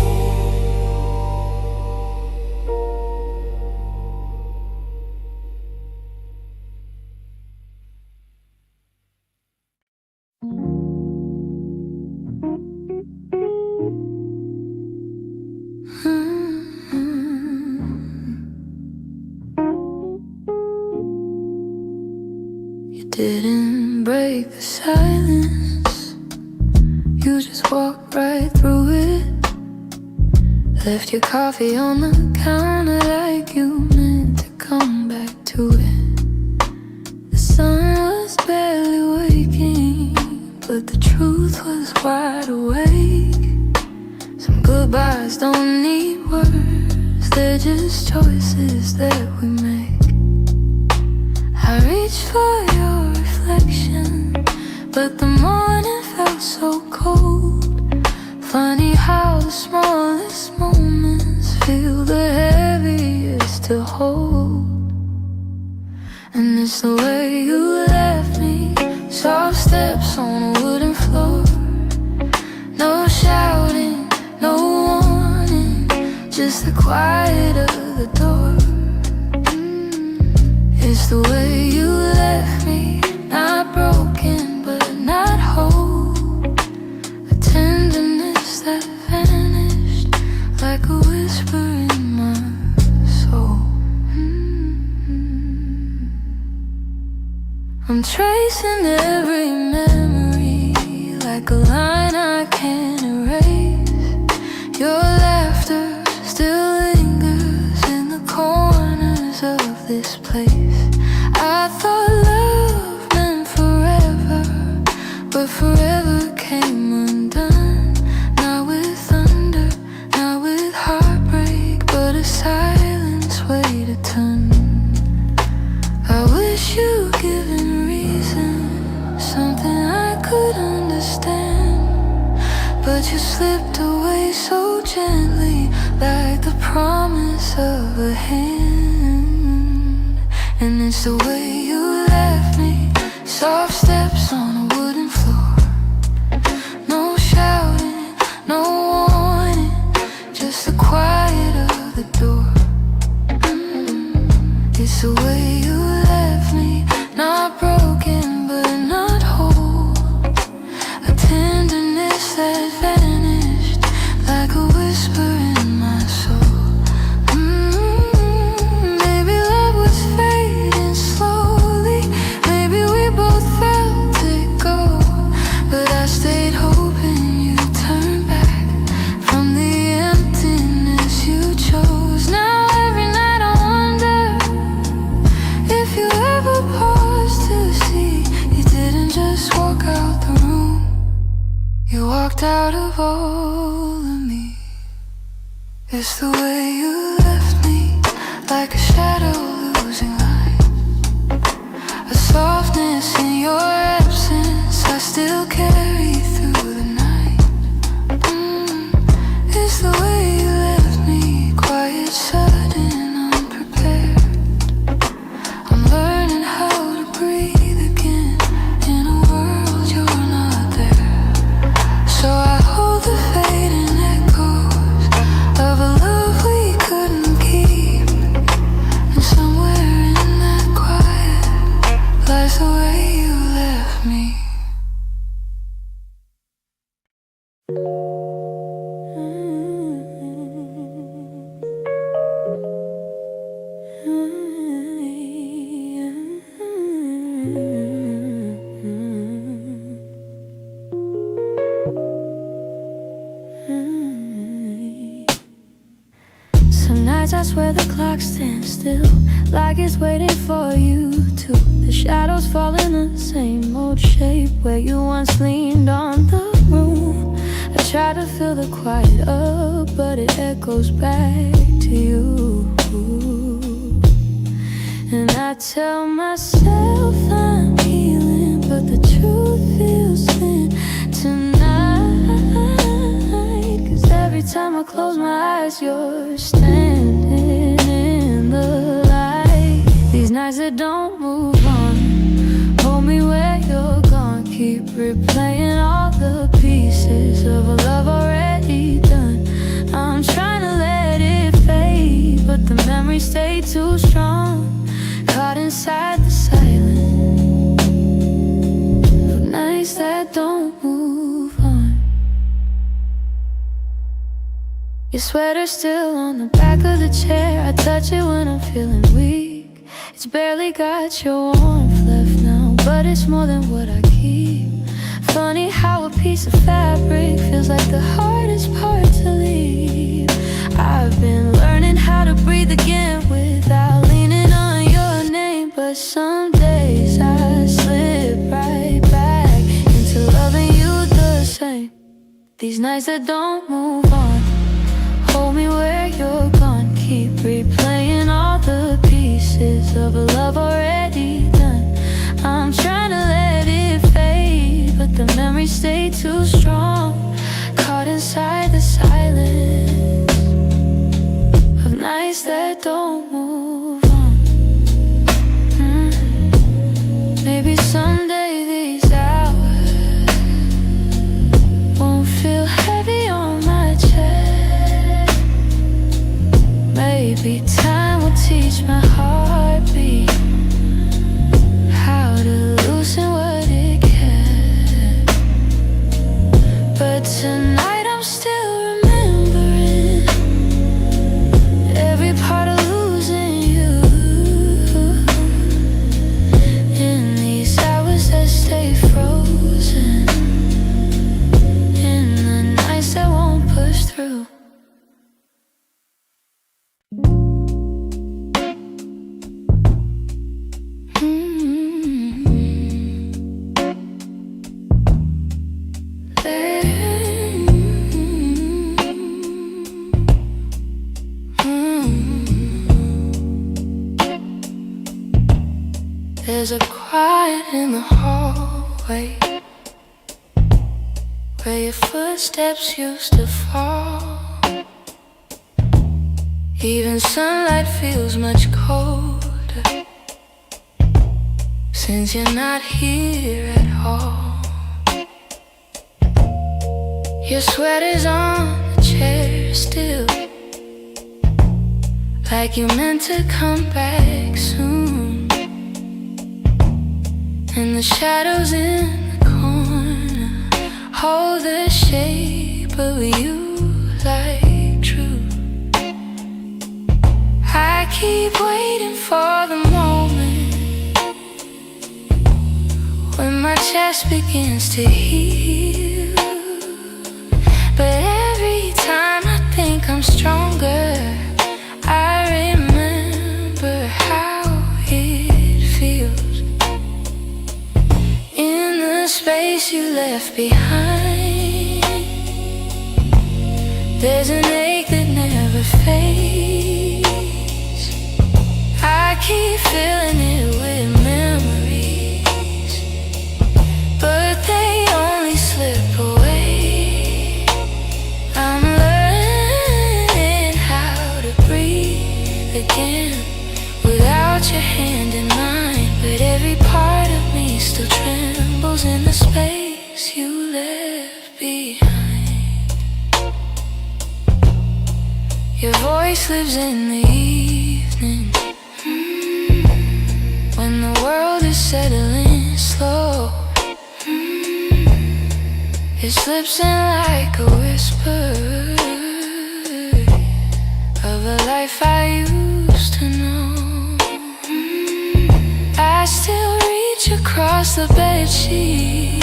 You didn't break the silence, you just walked right through it. Left your coffee on the counter like you meant to come back to it. The sun was barely waking, but the truth was wide awake. Some goodbyes don't need words, they're just choices that we make. I reached for your reflection, but the morning felt so cold. Funny how the smallest moments feel the heaviest to hold. And it's the way you left me, soft steps on a wooden floor. No shouting, no warning, just the quiet of the door. It's the way you left me, not broken but not whole. A tenderness that vanished like a whisper in my soul. I'm tracing every memory like a line I can't erase. Your laughter still lingers in the corners of this place. I thought love meant forever, but forever came undone. Not with thunder, not with heartbreak, but a silence weighed a ton. I wish you'd given reason, something I could understand, but you slipped away so gently, like the promise of a hand. And it's the way you left me, soft steps on a wooden floor. It's the way you left me, not broken but not whole. A tenderness that vanished like a whisper in my soul. Maybe love was fading slowly, maybe we both felt it go, but I stayed hoping you'd turn back from the emptiness you chose. Now every night I wonder if you ever paused to see you didn't just walk out the room, you walked out of all of me. It's the way you left me, like a shadow losing light, a softness in your absence I still carry through the night. It's the way you left me, quiet, sudden, unprepared. I'm learning how to breathe again in a world you're not there. So I hold the fading echoes of a love we couldn't keep, and somewhere in that quiet lies the way you left me. Some nights I swear the clock stands still, like it's waiting for you to. The shadows fall in the same old shape where you once leaned on the room. I try to fill the quiet up, but it echoes back to you. And I tell myself I'm healing, but the truth feels thin tonight. 'Cause every time I close my eyes, you're standing in the light. These nights that don't move on, hold me where you're gone. Keep replaying all the pieces of a love already done. I'm trying to let it fade, but the memories stay too strong, caught inside the silence of nights that don't move on. Your sweater's still on the back of the chair, I touch it when I'm feeling weak. It's barely got your warmth left now, but it's more than what I keep. Funny how a piece of fabric feels like the hardest part to leave. I've been learning how to breathe again without leaning on your name, but some days I slip right back into loving you the same. These nights that don't move on, hold me where you're gone. Keep replaying all the pieces of a love already done. I'm trying to let it fade, but the memories stay too strong, caught inside the silence of nights that don't move on. Maybe someday these hours won't feel heavy on my chest. Maybe time will teach my heartbeat how to loosen what it can. But tonight I'm still remembering every part of losing you. In these hours that stay frozen, in the nights that won't push through. There's a quiet in the hallway where your footsteps used to fall. Even sunlight feels much colder since you're not here at all. Your sweater's on the chair still, like you meant to come back soon. And the shadows in the corner hold the shape of you like truth. I keep waiting for the moment when my chest begins to heal. But every time I think I'm stronger, I remember how it feels. In the space you left behind, there's an ache that never fades. I keep filling it with memories, but they only slip away. I'm learning how to breathe again without your hand in mine, but every part of me still trembles in the space you left behind. Your voice lives in the evening, when the world is settling slow. It slips in like a whisper of a life I used to know. I still reach across the bedsheet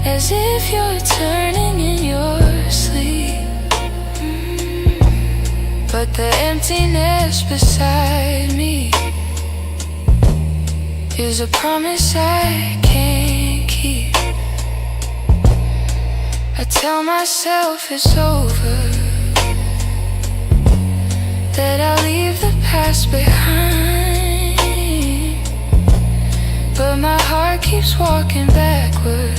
as if you're turning in your sleep. But the emptiness beside me is a promise I can't keep. I tell myself it's over, that I'll leave the past behind, but my heart keeps walking backward,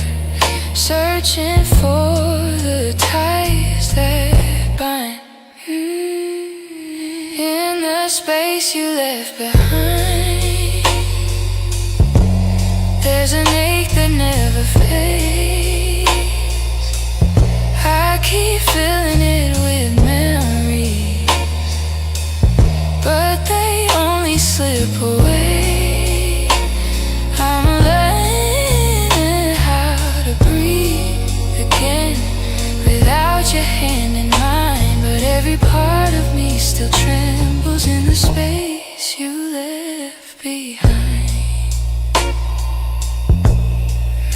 searching for the ties that bind. In the space you left behind, there's an ache that never fades. I keep filling it with memories, but they only slip away. I'm learning how to breathe again without your hand in mine, but every part of me still trembles in the space you left behind.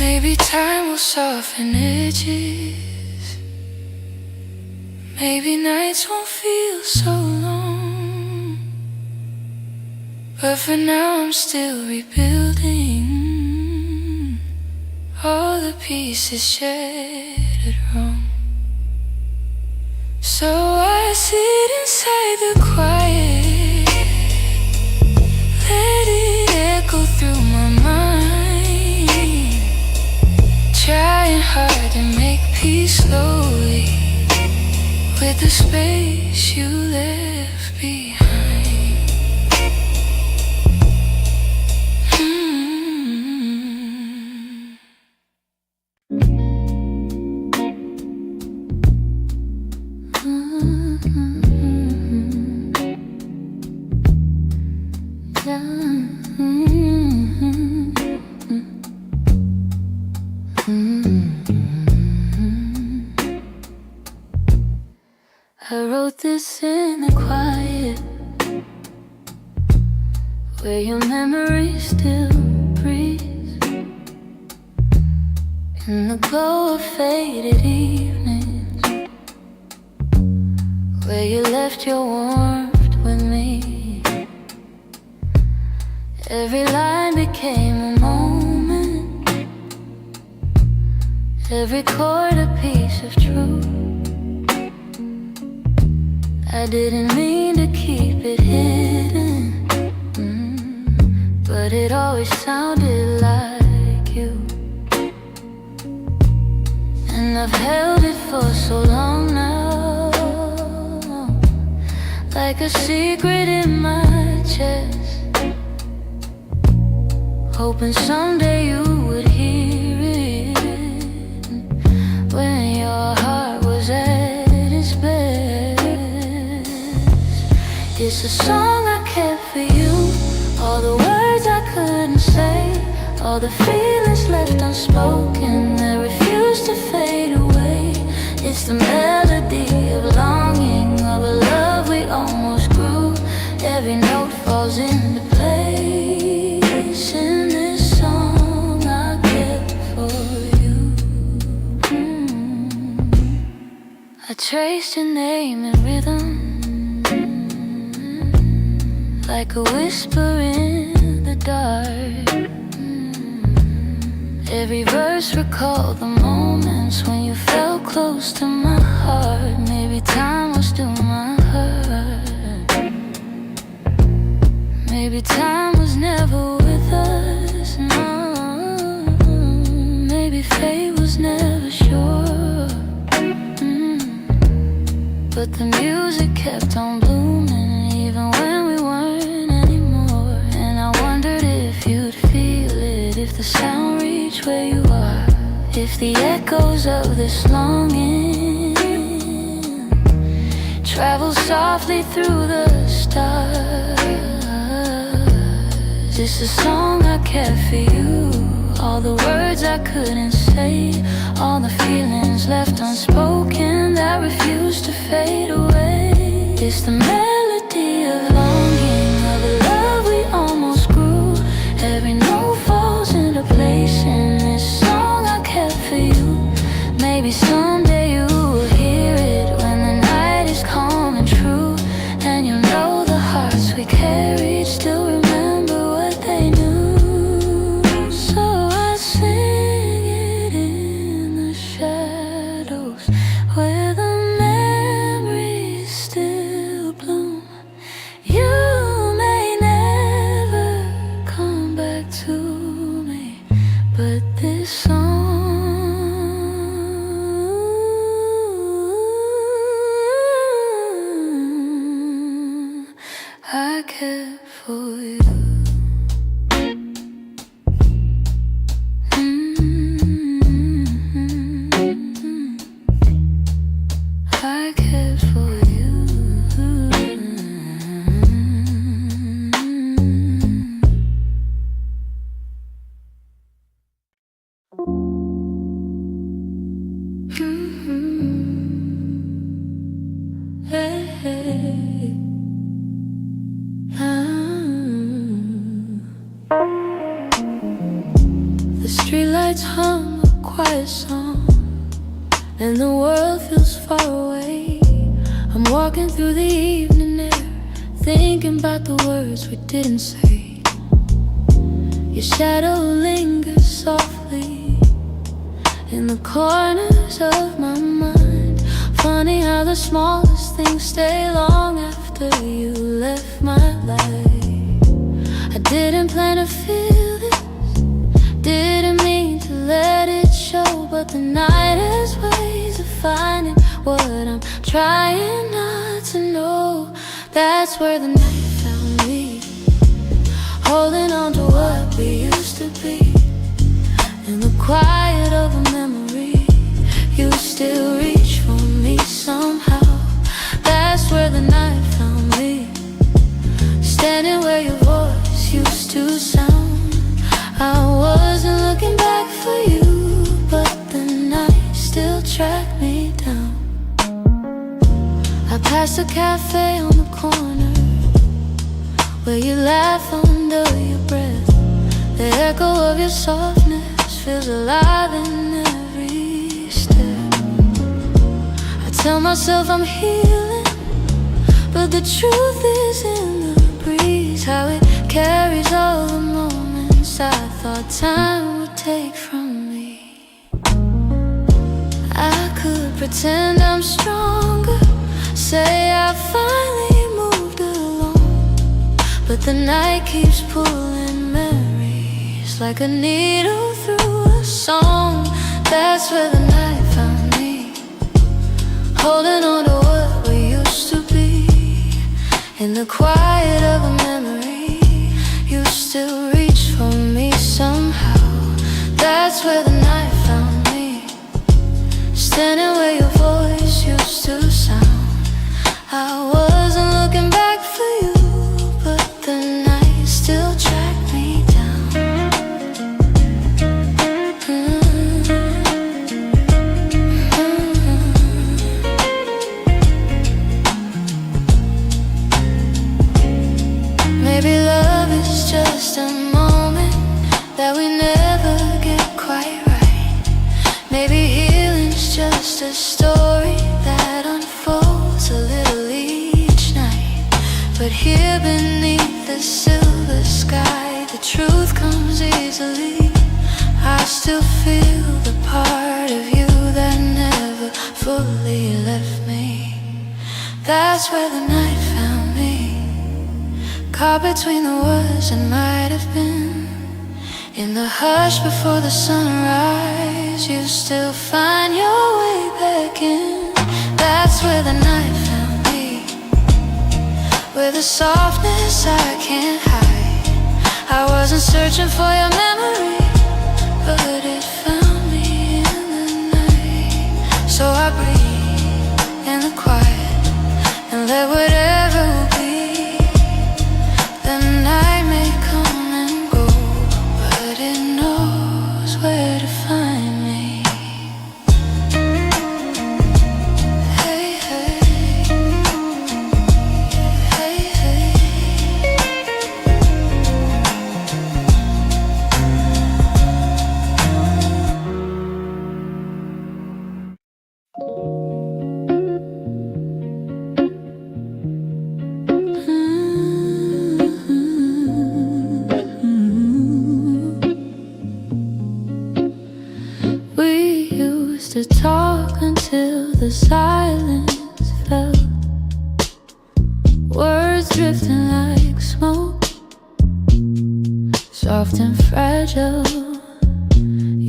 Maybe time will soften edges, maybe nights won't feel so long, but for now I'm still rebuilding all the pieces shattered wrong. So I sit inside the quiet, let it echo through my mind, trying hard to make peace slowly with the space you left behind. I wrote this in the quiet, where your memory still breathes, in the glow of faded evenings, where you left your warmth with me. Every line became a moment, every chord a piece of truth. I didn't mean to keep it hidden, but it always sounded like you. And I've held it for so long now, like a secret in my chest, hoping someday you would hear it, when your heart was at its best. It's a song I kept for you. All the words I couldn't say, all the feelings left unspoken that refuse to fade away. It's the melody of longing, of a love we almost grew. Every note falls into place in this song I kept for you. I traced your name in rhythm, like a whisper in the dark. Every verse recalled the moments when you felt close to my heart. Maybe time was still my hurt. Maybe time was never with us, no. Maybe fate was never sure. But the music kept on blooming even when we weren't anymore. And I wondered if you'd feel it, if the sound reached where you are, if the echoes of this longing travel softly through the stars. It's a song I kept for you. All the words I couldn't say, all the feelings left unspoken that refuse to fade away. It's the melody of longing, of a love we almost grew. Every note falls into place in this song I kept for you. Maybe someday you will hear it when the night is calm and true, and you'll know the hearts we carried still remember what they knew. So I sing it in the shadows where the memories still bloom. You may never come back to me, but this song I kept for you. I kept for you. Hey, hey. The streetlights hum a quiet song, and the world feels far away. I'm walking through the evening air, thinking about the words we didn't say. Your shadow lingers softly in the corners of my mind. Funny how the smallest things stay long after you left my life. I didn't plan to feel this, didn't mean to let it show, but the night has ways of finding what I'm trying not to know. That's where the night found me, holding on to what we used to be. In the quiet of a memory, you still reach for me somehow. That's where the night found me, standing where your voice used to sound. I wasn't looking back for you, but the night still tracked me down. I passed a cafe on the corner where you laugh under your breath. The echo of your softness feels alive in every step. I tell myself I'm healing, but the truth is in the breeze, how it carries all the moments I thought time would take from me. I could pretend I'm stronger, say I finally moved along, but the night keeps pulling memories like a needle through a song. That's where the night found me, holding on to what we used to be. In the quiet of a memory, you still reach for me somehow. That's where the night found me, standing where your voice used to sound. I wasn't looking back for just a moment that we never get quite right. Maybe healing's just a story that unfolds a little each night. But here beneath the silver sky, the truth comes easily. I still feel the part of you that never fully left me. That's where the night found me, caught between the words that might have been. In the hush before the sunrise, you still find your way back in. That's where the night found me, where the softness I can't hide. I wasn't searching for your memory, but it found me in the night. So I breathe in the quiet and let whatever will be. The night may come and go, but it knows where to find me. Hey, hey, hey, hey. We used to talk until the silence fell, words drifting like smoke, soft and fragile.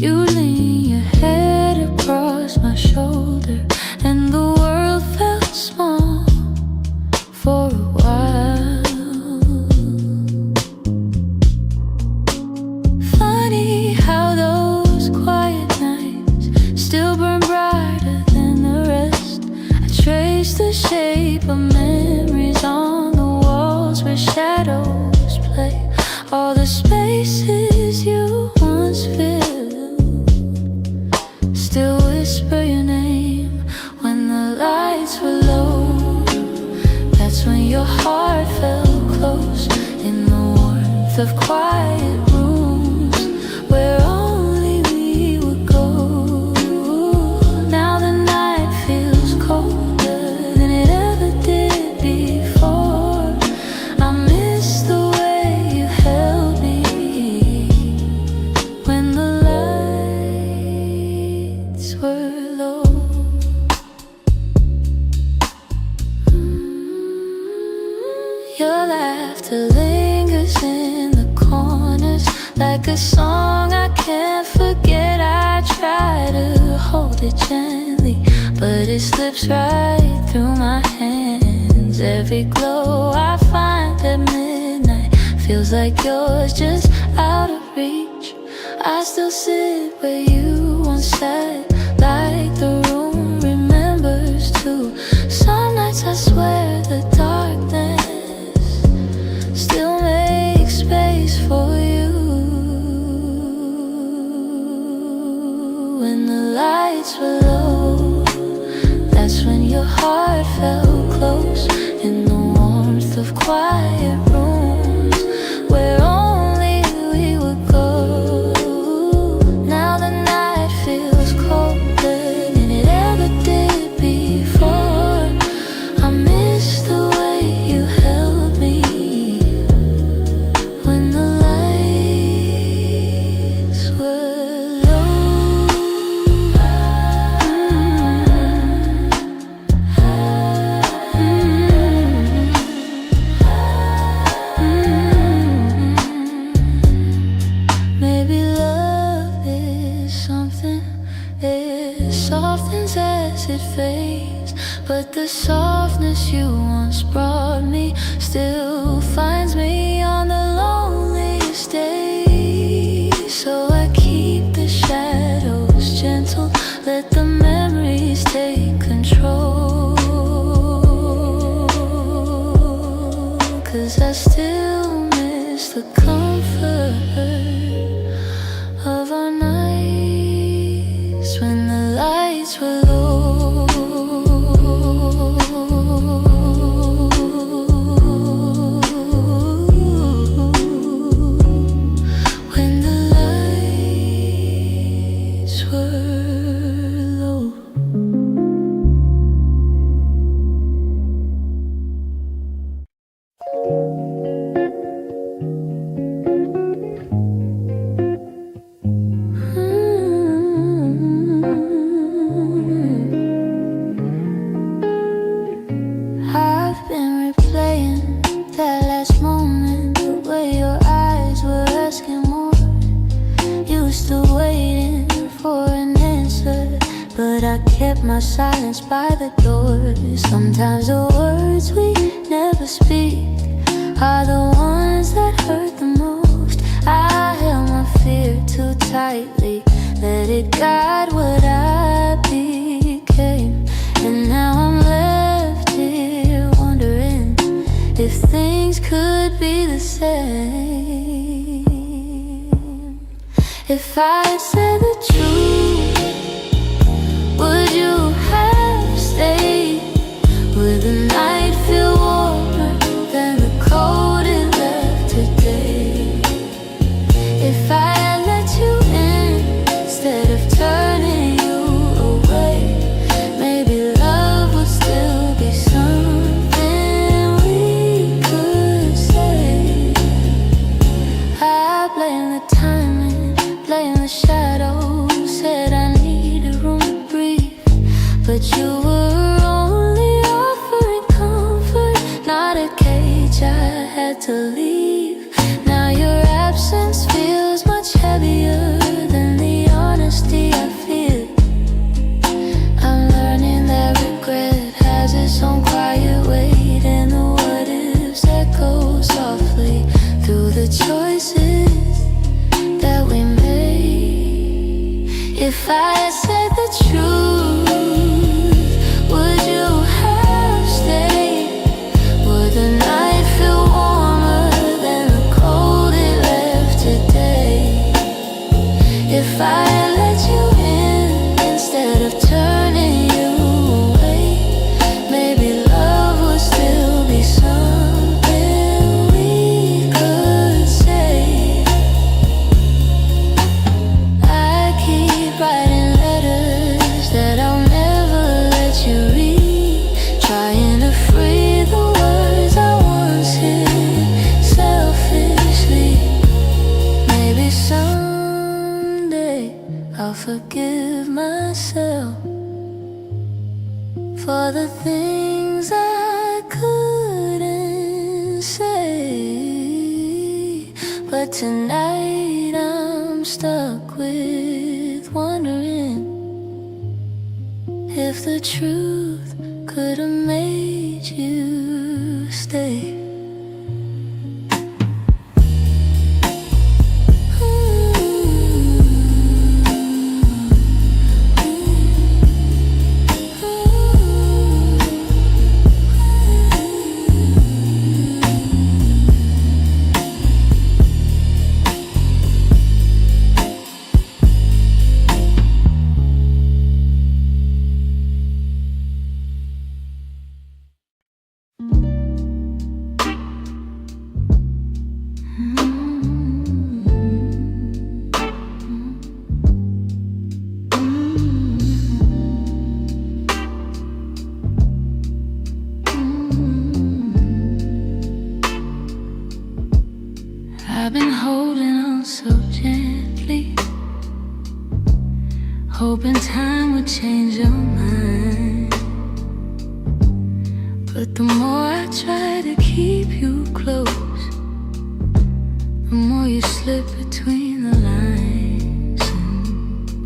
You lean your head across my shoulder, and the world felt small for a while. Funny how those quiet nights still burn brighter than the rest. I trace the shape of memories on the walls where shadows play. All the spaces you once filled still whisper your name when the lights were low. That's when your heart felt close in the warmth of quiet rooms where only we would go. Now the night feels colder than it ever did before. I miss the way you held me when the lights were low. Your laughter lingers in the corners like a song I can't forget. I try to hold it gently, but it slips right through my hands. Every glow I find at midnight feels like yours, just out of reach. I still sit where you once sat, like the room remembers too. Some nights I swear the darkness still makes space for you. When the lights were low, that's when your heart felt close in the warmth of quiet rooms where only we would go. Now the night feels colder than it ever did before. I miss the way you held me when the lights were low. Maybe love is something, it softens as it fades, but the softness you once brought me still finds me on the loneliest day. So I keep the shadows gentle, let the memories take control. 'Cause I still miss the comfort of our nights when the lights were low. my silence by the door. Sometimes the words we never speak are the ones that hurt the most. I held my fear too tightly, let it guide what I became. And now I'm left here wondering if things could be the same. If I said the truth, would you have stayed? Would the night feel warmer than the cold it left today? If I had let you in instead of turning you away, maybe love would still be something we could say. I blame the timing, blame the shadows, said I needed room to breathe, but you were only offering comfort, not a cage I had to leave. Now your absence feels much heavier than the honesty I feel. I'm learning that regret has its own quiet weight, and the what ifs echo softly through the choices that we made. If I said the truth, would you have stayed? Would the night feel warmer than the cold it left today? If I had let you in instead of turning you away, maybe love would still be something we could say. I keep writing letters that I'll never let you read, trying to free the words I once hid selfishly. Maybe someday I'll forgive myself for the things I couldn't say. But tonight I'm stuck with wondering if the truth could have made you stay. I've been holding on so gently, hoping time would change your mind. But the more I try to keep you close, the more you slip between the lines.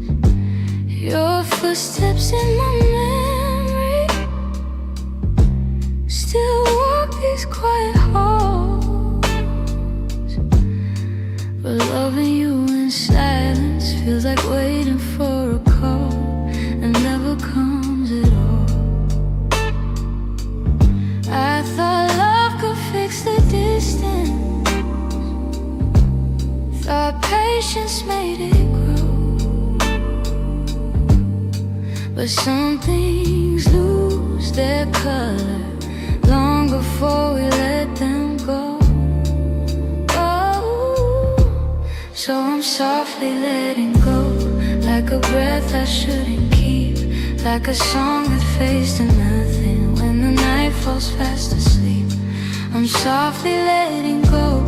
And your footsteps in my memory still walk these quiet halls. But loving you in silence feels like waiting for a call that never comes at all. I thought love could fix the distance, thought patience made it grow. But some things lose their color long before we let them go. So I'm softly letting go, like a breath I shouldn't keep, like a song that fades to nothing when the night falls fast asleep. I'm softly letting go,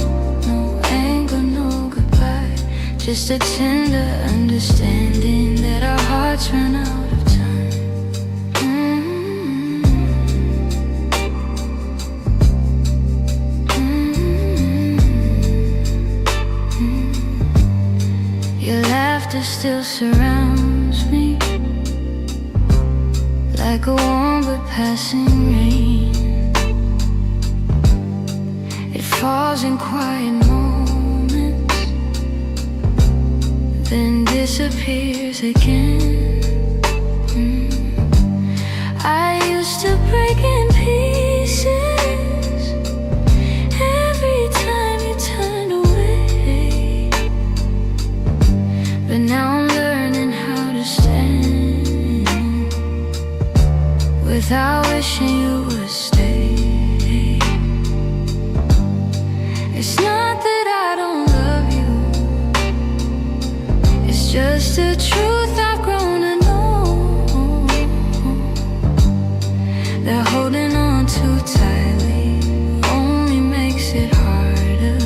no anger, no goodbye, just a tender understanding that our hearts ran out of time. Your laughter still surrounds me, like a warm but passing rain. It falls in quiet moments, then disappears again. I used to break in pieces every time you turned away, but now I'm learning how to stand without wishing you would stay. It's not that I don't love you, it's just the truth I've grown to know, that holding on too tightly only makes it harder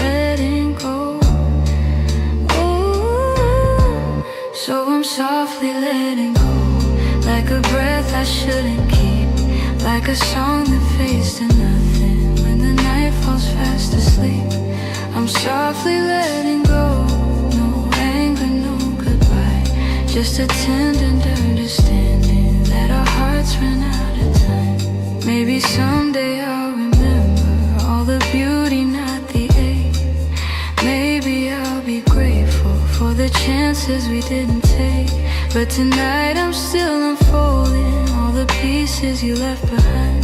letting go. Ooh, so I'm softly letting go, like a breath I shouldn't keep, like a song that fades to nothing when the night falls fast asleep. I'm softly letting go, no anger, no goodbye, just a tender understanding that our hearts ran out of time. Maybe someday I'll remember all the beauty, not the ache. Maybe I'll be grateful for the chances we didn't take. But tonight I'm still unfolding all the pieces you left behind,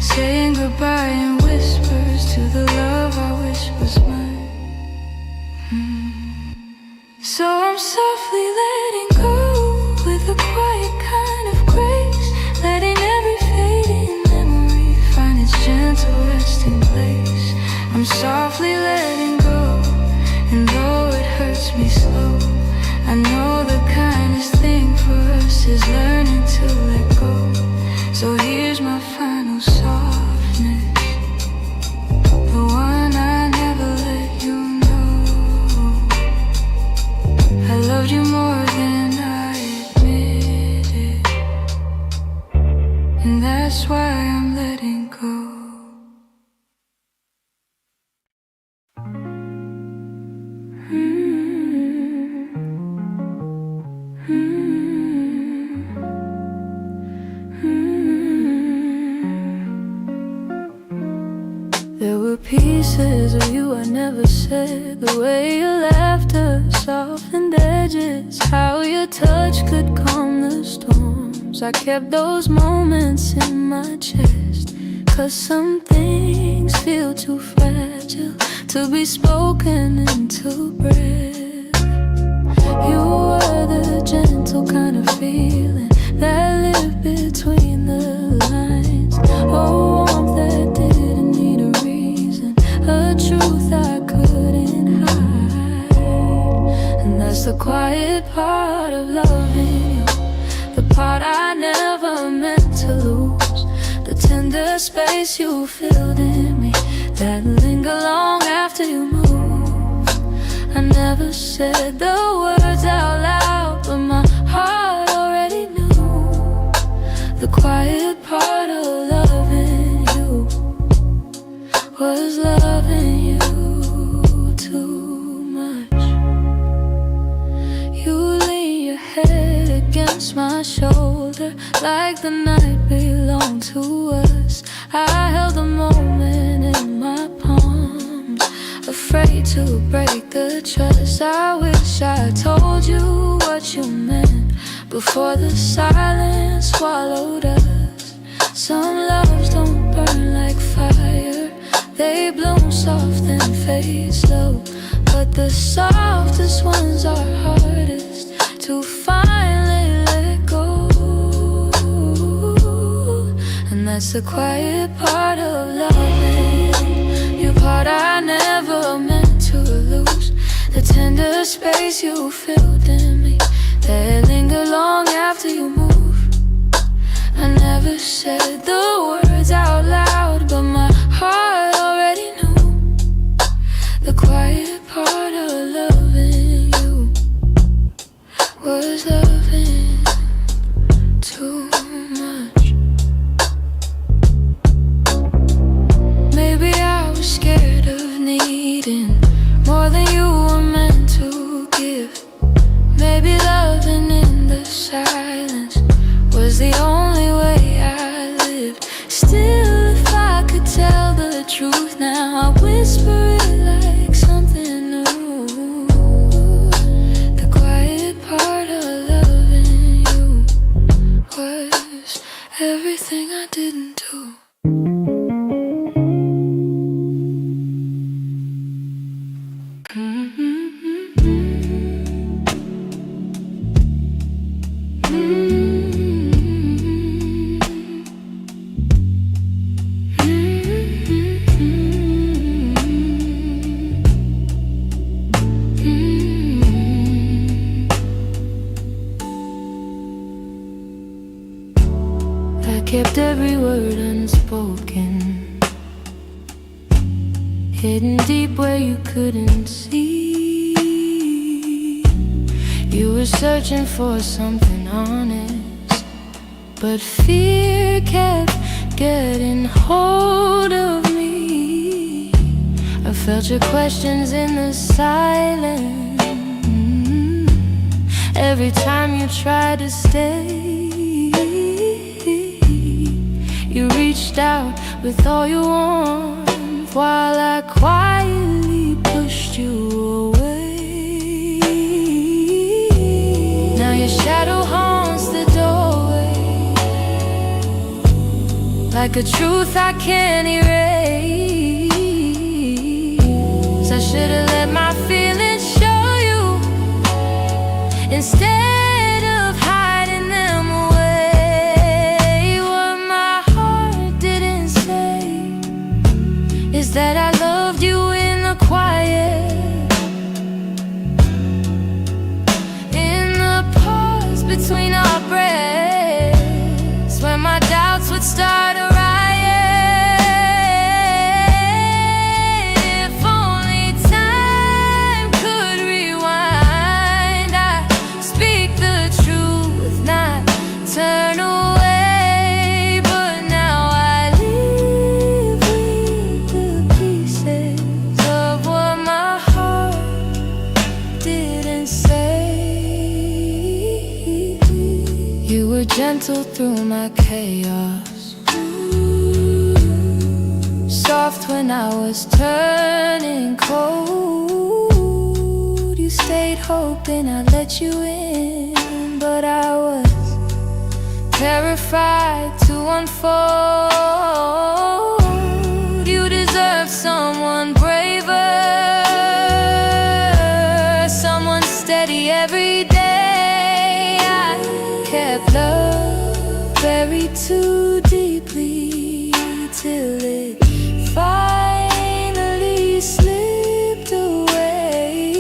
saying goodbye in whispers to the love I wish was mine. So I'm softly letting go with a quiet kind of grace, letting every fading memory find its gentle resting place. I'm softly letting go, and though it hurts me slow, I know the kindest thing for us is learning to let go. So here's my final softness, the one I never let you know. I loved you more than I admitted, and that's why I'm letting go. There were pieces of you I never said, the way your laughter softened edges, how your touch could calm the storms. I kept those moments in my chest, 'cause some things feel too fragile to be spoken into breath. You were the gentle kind of feeling that lived between the lines, a warmth that didn't need a reason, a truth I couldn't hide. And that's the quiet part of loving you, the part I never meant to lose, the tender space you filled in me that linger long after you move. I never said the words out loud, but my heart already knew. The quiet part of loving you was loving you too much. You lean your head against my shoulder like the night belonged to us. I held the moment in my palms, afraid to break the trust. I wish I told you what you meant before the silence swallowed us. Some loves don't burn like fire, they bloom soft and fade slow, but the softest ones are hardest to finally let go. And that's the quiet part of loving you, part I never meant to lose, the tender space you filled in me that linger long after you move. I never said the words out loud, but my heart already knew. The quiet part of loving you was loving too much. Maybe I was scared of needing more than you were meant to give. Maybe loving in the silence was the only now I whisper it like something new. The quiet part of loving you was everything I didn't do. I kept every word unspoken, hidden deep where you couldn't see. You were searching for something honest, but fear kept getting hold of me. I felt your questions in the silence every time you tried to stay. You reached out with all your warmth while I quietly pushed you away. Now your shadow haunts the doorway, like a truth I can't erase. I should've let my feelings show you instead. That I loved you in the quiet, in the pause between our breaths, when my doubts would start a riot. If only time could rewind, I'd speak the truth, not turn away. Gentle through my chaos, soft when I was turning cold. You stayed hoping I'd let you in, but I was terrified to unfold. You deserve someone braver, someone steady every day. Kept love buried too deeply till it finally slipped away.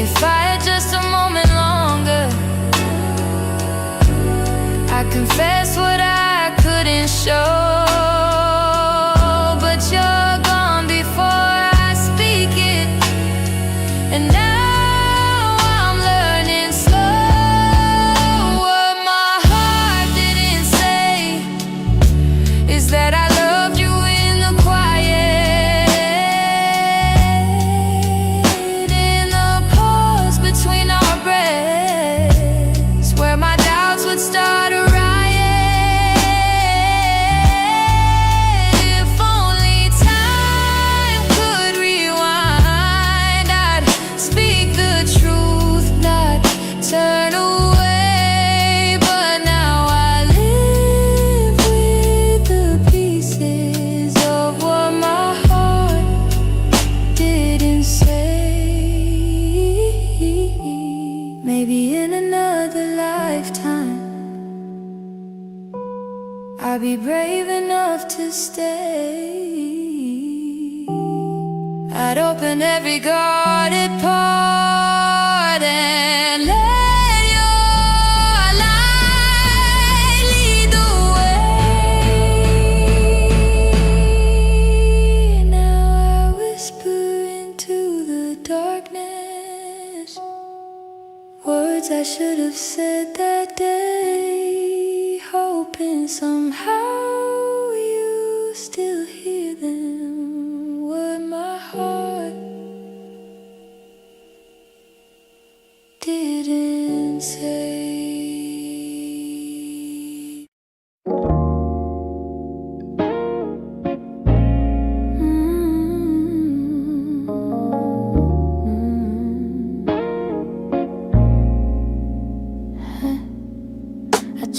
If I had just a moment longer, I confess what I couldn't show. But you're gone before I speak it, and now that I loved you in the quiet, in the pause between our breaths, where my doubts would start a riot. If only time could rewind, I'd speak the truth, not turn away. Maybe in another lifetime I'll be brave enough to stay. I'd open every guarded part and let your light lead the way. Now I whisper into the darkness words I should have said that day, hoping somehow you still hear them. What my heart didn't say.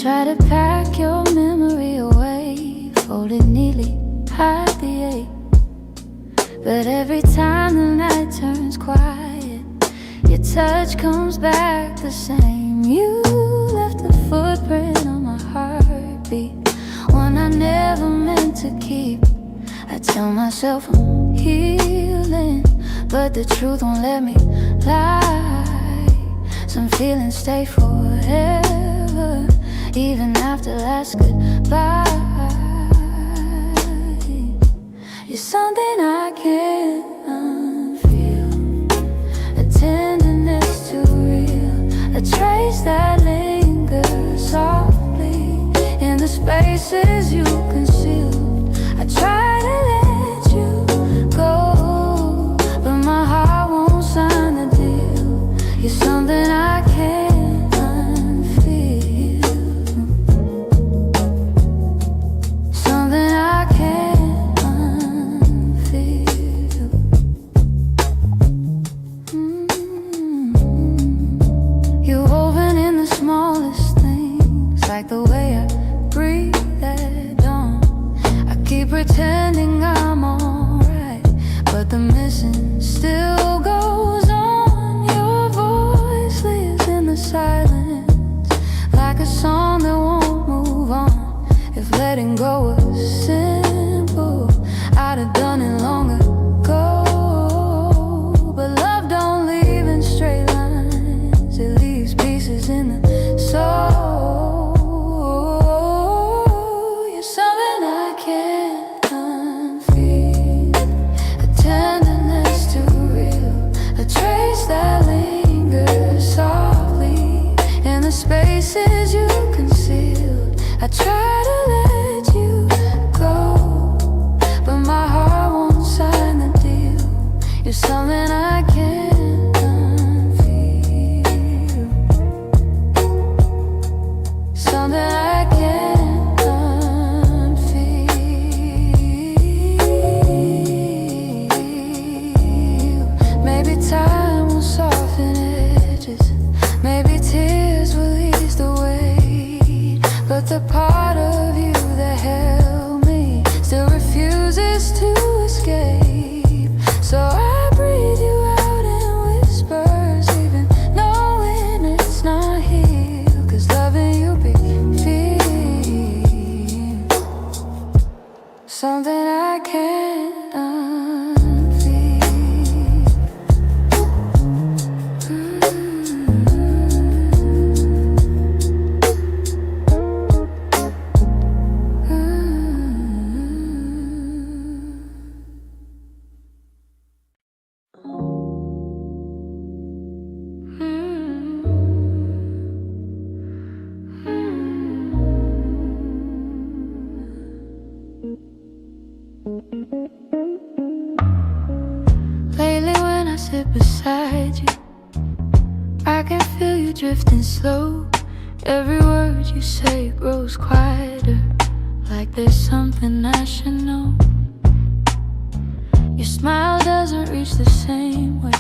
try to pack your memory away, fold it neatly, hide the ache. But every time the night turns quiet, your touch comes back the same. You left a footprint on my heartbeat, one I never meant to keep. I tell myself I'm healing, but the truth won't let me lie. Some feelings stay forever, even after last goodbye. You're something I can't unfeel, a tenderness too real, a trace that lingers softly in the spaces you concealed. I try to let you go, but my heart won't sign the deal. You're something I can't unfeel, something I can't unfeel. You're woven in the smallest things, like the way I breathe at dawn. I keep pretending I'm alright, but the missing still goes on. Your voice lives in the silence, like a song that won't move on. If letting go was simple, I'd have done it long ago. But love don't leave in straight lines, it leaves pieces in the soul. You're something I can't unfeel, a tenderness too real, a trace that lingers softly in the spaces you concealed. I try to let you go, but my heart won't sign the deal. You're something I can't unfeel, something I can't unfeel. Maybe time will soften edges, maybe tears will ease the weight, but the part of you that held me still refuses to escape. So I breathe you out in whispers, even knowing it's not here, 'cause loving you be feel something I can't unfeel. Lately when I sit beside you, I can feel you drifting slow. Every word you say grows quieter, like there's something I should know. Your smile doesn't reach the same way,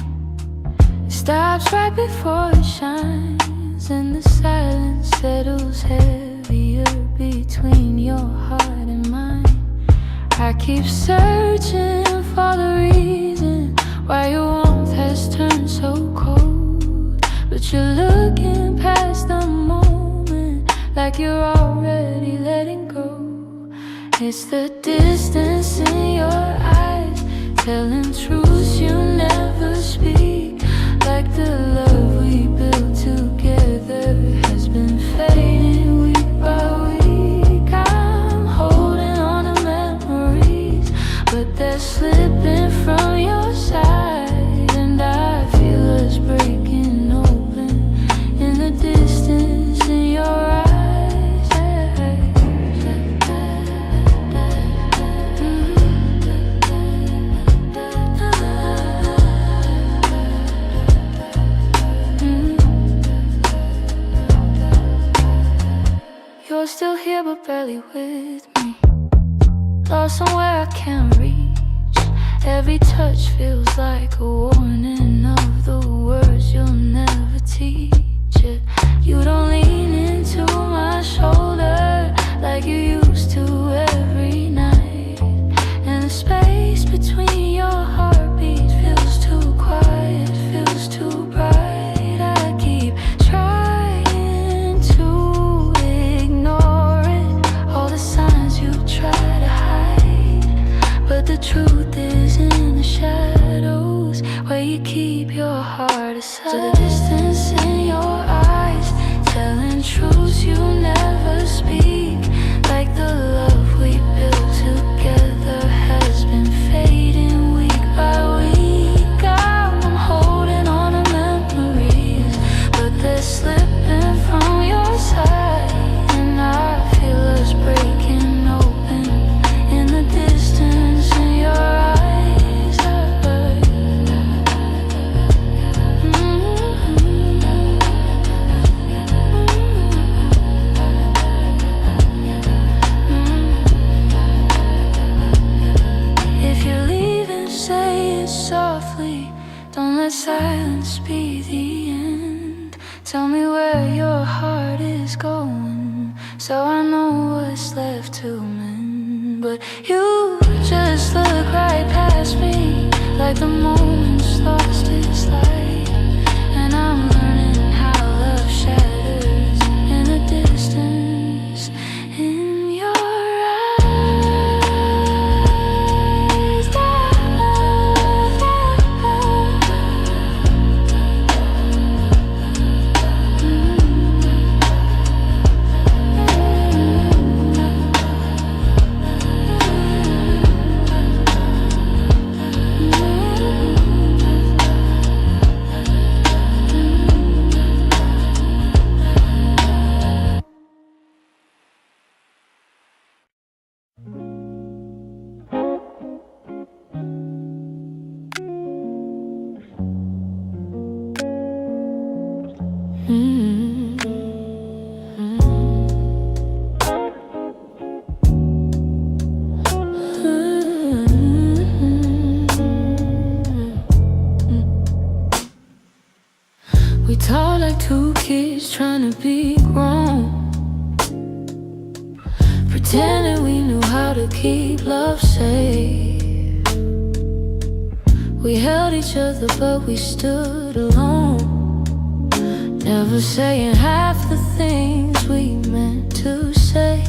it stops right before it shines, and the silence settles heavier between your heart and mine. I keep searching for the reason why your warmth has turned so cold, but you're looking past the moment, like you're already letting go. It's the distance in your eyes, telling truths you never speak, like the love we built together has been fading week by week. I'm holding on to memories, but they're slipping from your side, and I feel us breaking open in the distance in your eyes. You're still here but barely with me, lost somewhere I can't reach. Every touch feels like a warning of the words you'll never teach. You don't lean into my shoulder, you keep your heart aside. To the distance in your eyes, telling truths you never speak. Like the love we built together has been fading week by week. I'm holding on to memories, but they're slipping from your side, and I feel us breaking open in the distance in your eyes. If you're leaving, say it softly. Don't let silence be the end. Tell me where your heart is going, so I know what's left to mend. But you just look right past me, like the moment's lost its light. And I'm learning how love shatters in the distance in your eyes. We talk like two kids trying to be grown, pretending we knew how to keep love safe. We held each other but we stood alone, never saying half the things we meant to say.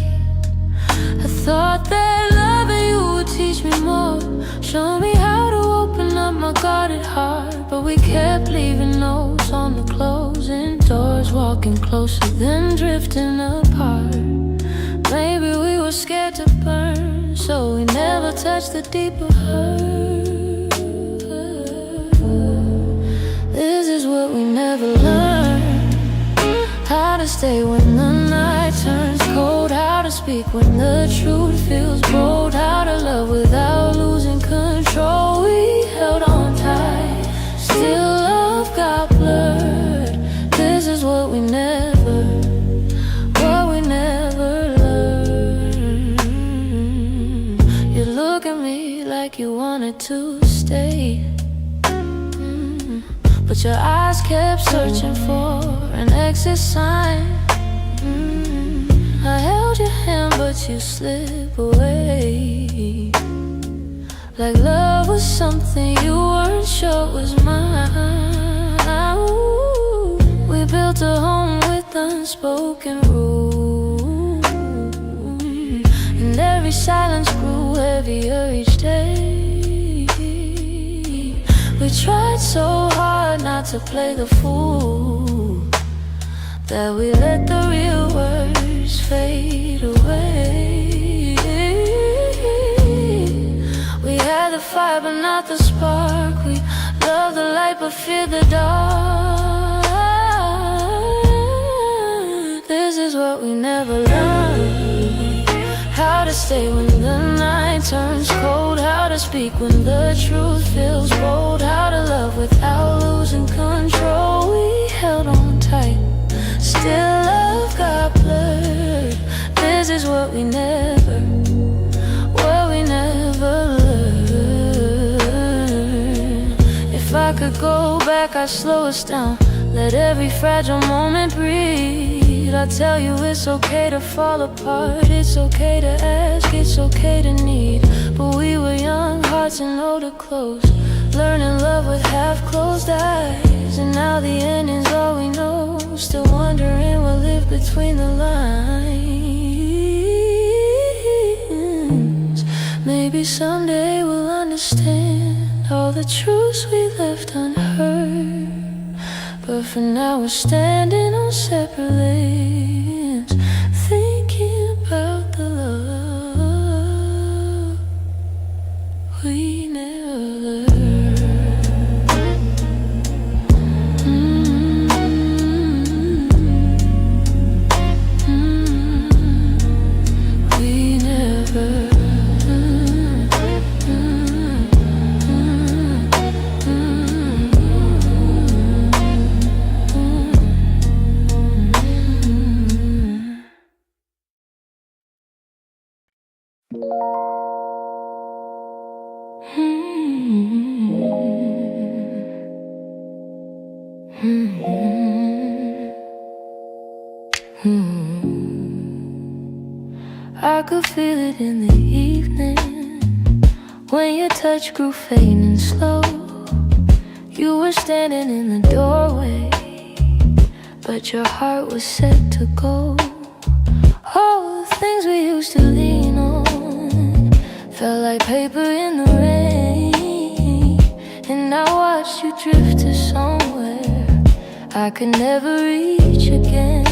I thought that loving you would teach me more, show me how to open up my guarded heart. But we kept leaving notes on the closing doors, walking closer then drifting apart. Maybe we were scared to burn, so we never touched the deeper hurt. This is what we never learned: how to stay when the night turns cold, how to speak when the truth feels bold, how to love without losing control. We held on tight, still love got blurred. This is what we never learned. You look at me like you wanted to stay, but your eyes kept searching for an exit sign. I held your hand but you slip away, like love was something you weren't sure was mine. Ooh, we built a home with unspoken rules, and every silence grew heavier each day. We tried so hard not to play the fool, that we let the real words fade away. We had the fire but not the spark, we loved the light but feared the dark. This is what we never learned: how to stay when the night turns cold, how to speak when the truth feels bold, how to love without losing control. We held on tight, still love got blurred. This is what we never learned. If I could go back, I'd slow us down, let every fragile moment breathe. I'd tell you it's okay to fall apart, it's okay to ask, it's okay to need. But we were young, hearts and older clothes, learning love with half-closed eyes. And now the ending's all we know, still wondering what lived between the lines. Maybe someday we'll understand all the truths we left unheard. But for now we're standing on separate lanes, thinking about the love we never learned. We never. I could feel it in the evening when your touch grew faint and slow. You were standing in the doorway, but your heart was set to go. All the things we used to lean on felt like paper in the rain, and I watched you drift to somewhere I could never reach again.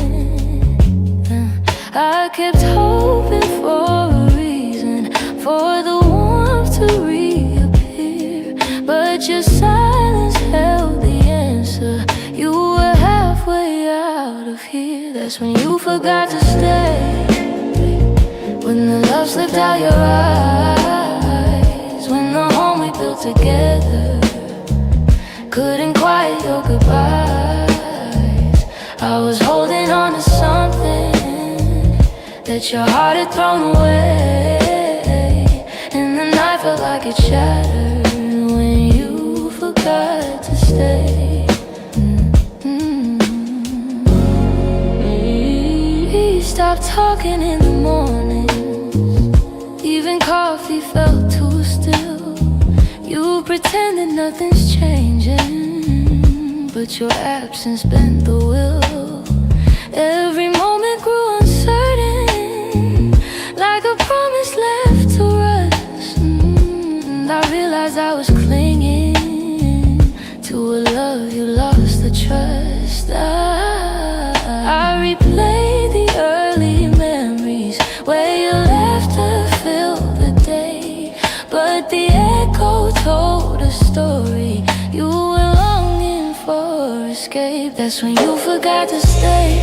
I kept hoping for a reason for the warmth to reappear, but your silence held the answer. You were halfway out of here. That's when you forgot to stay, when the love slipped out your eyes, when the home we built together couldn't quiet your goodbyes. I was holding on to something that your heart had thrown away, and the night felt like it shattered when you forgot to stay. We stopped talking in the mornings, even coffee felt too still. You pretended nothing's changing, but your absence bent the will. Every moment grew uncertain, like a promise left to rust. And I realized I was clinging to a love you lost the trust. I replayed the early memories where your laughter filled the day, but the echo told a story you were longing for escape. That's when you forgot to stay,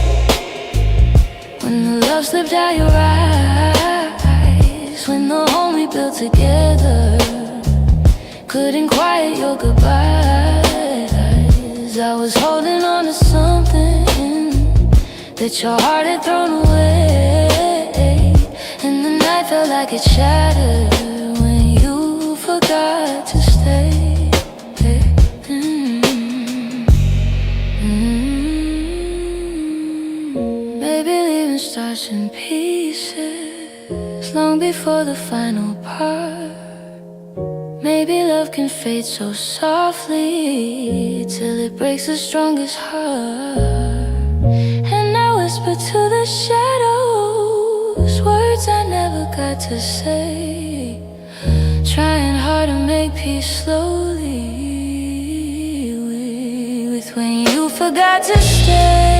when the love slipped out your eyes, when the home we built together couldn't quiet your goodbyes. I was holding on to something that your heart had thrown away, and the night felt like it shattered when you forgot to stay. Maybe leaving starts in pieces long before the final part. Maybe love can fade so softly till it breaks the strongest heart. And I whisper to the shadows words I never got to say, trying hard to make peace slowly with when you forgot to stay.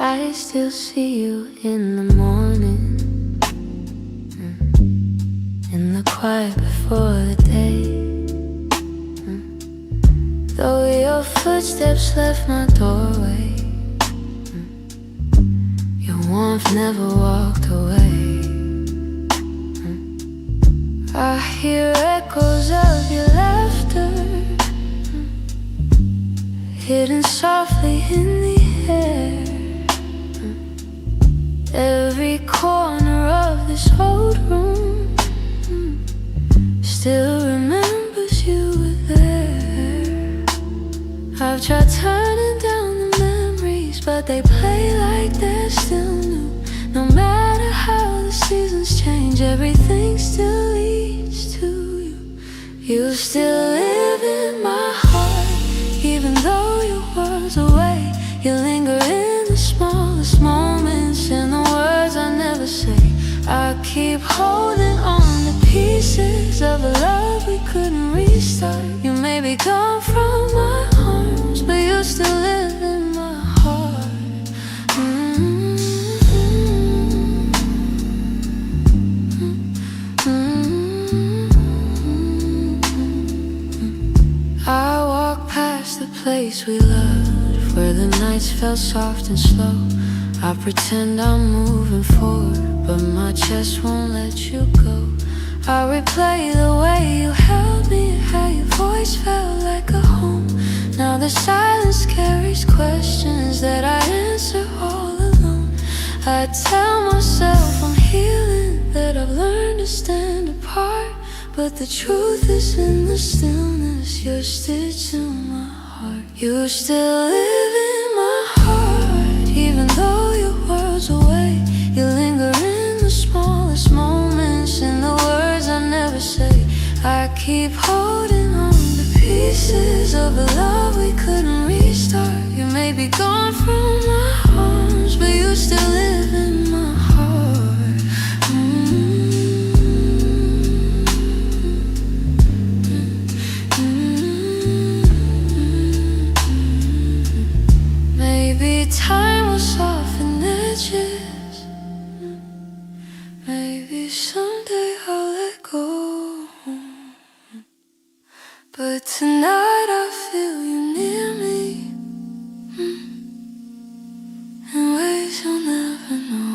I still see you in the morning, in the quiet before the day. Though your footsteps left my doorway, your warmth never walked away. I hear echoes of your laughter, hidden softly in the air. Every corner of this old room still remembers you were there. I've tried turning down the memories, but they play like they're still new. No matter how the seasons change, everything still leads to you. You still live in my heart, even though your world's away. You linger in the smallest moments, in the words I never say. I keep holding on to pieces of a love we couldn't restart. You may be gone from my arms, but you still live in my heart. I walk past the place we loved, where the nights felt soft and slow. I pretend I'm moving forward, but my chest won't let you go. I replay the way you held me, how your voice felt like a home. Now the silence carries questions that I answer all alone. I tell myself I'm healing, that I've learned to stand apart, but the truth is in the stillness. You're stitched in my heart. You still live in my heart, even though your world's away. You linger in the smallest moments, in the words I never say. I keep holding on to pieces of a love we couldn't restart. You may be gone from my arms, but you still live in my heart. Maybe time will soften edges. Maybe someday I'll let go. But tonight I feel you near me, in ways you'll never know.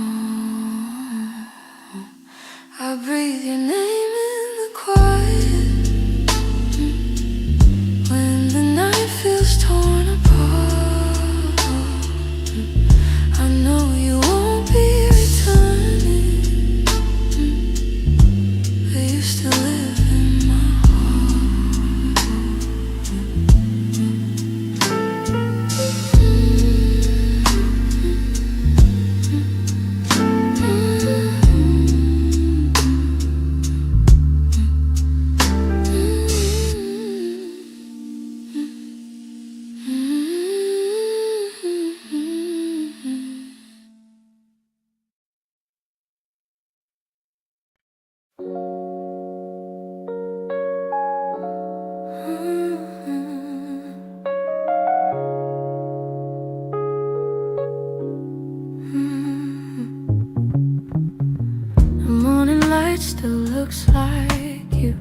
I breathe your name in the quiet, when the night feels torn apart. I know you won't be returning, but you still live in my still looks like you,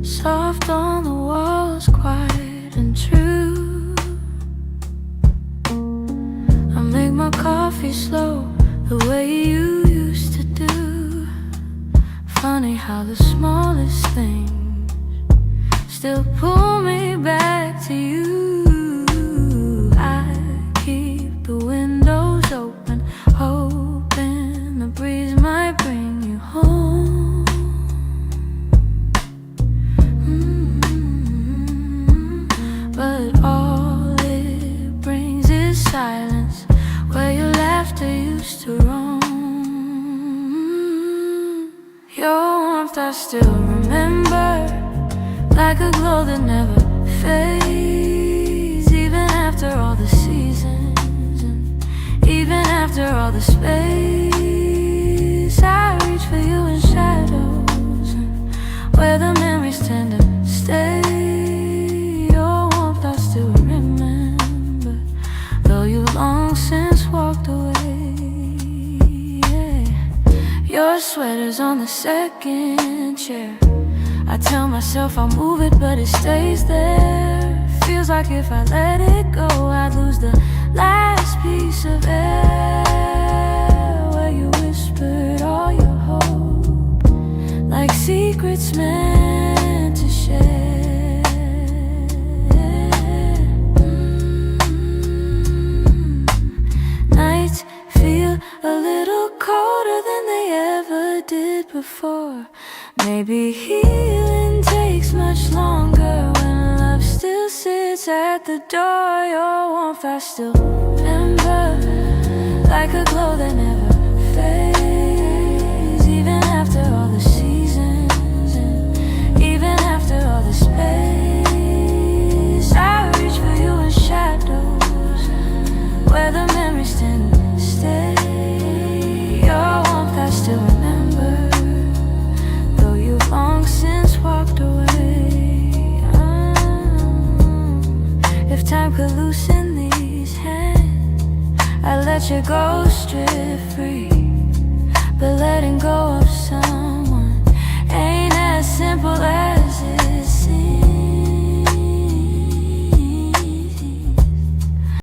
soft on the walls, quiet and true. I make my coffee slow, the way you used to do. Funny how the smallest things still pull me back to you. I keep the windows open, hoping the breeze might bring you home. But all it brings is silence, where your laughter used to roam. Your warmth I still remember, like a glow that never fades. Even after all the seasons, and even after all the space, I reach for you in shadows, and where the memories tend to stay. Your warmth I still remember, though you long since walked away. Yeah. Your sweater's on the second chair. I tell myself I'll move it, but it stays there. Feels like if I let it go, I'd lose the last piece of air, where you whispered all your it's meant to share. Nights feel a little colder than they ever did before. Maybe healing takes much longer when love still sits at the door. Your warmth I still remember, like a glow that never fades. Even after all the seasons, and even after all the space, I reach for you in shadows where the memories tend to stay. Your warmth I still remember, though you've long since walked away. If time could loosen these hands, I'd let you go strip free. But letting go of someone ain't as simple as it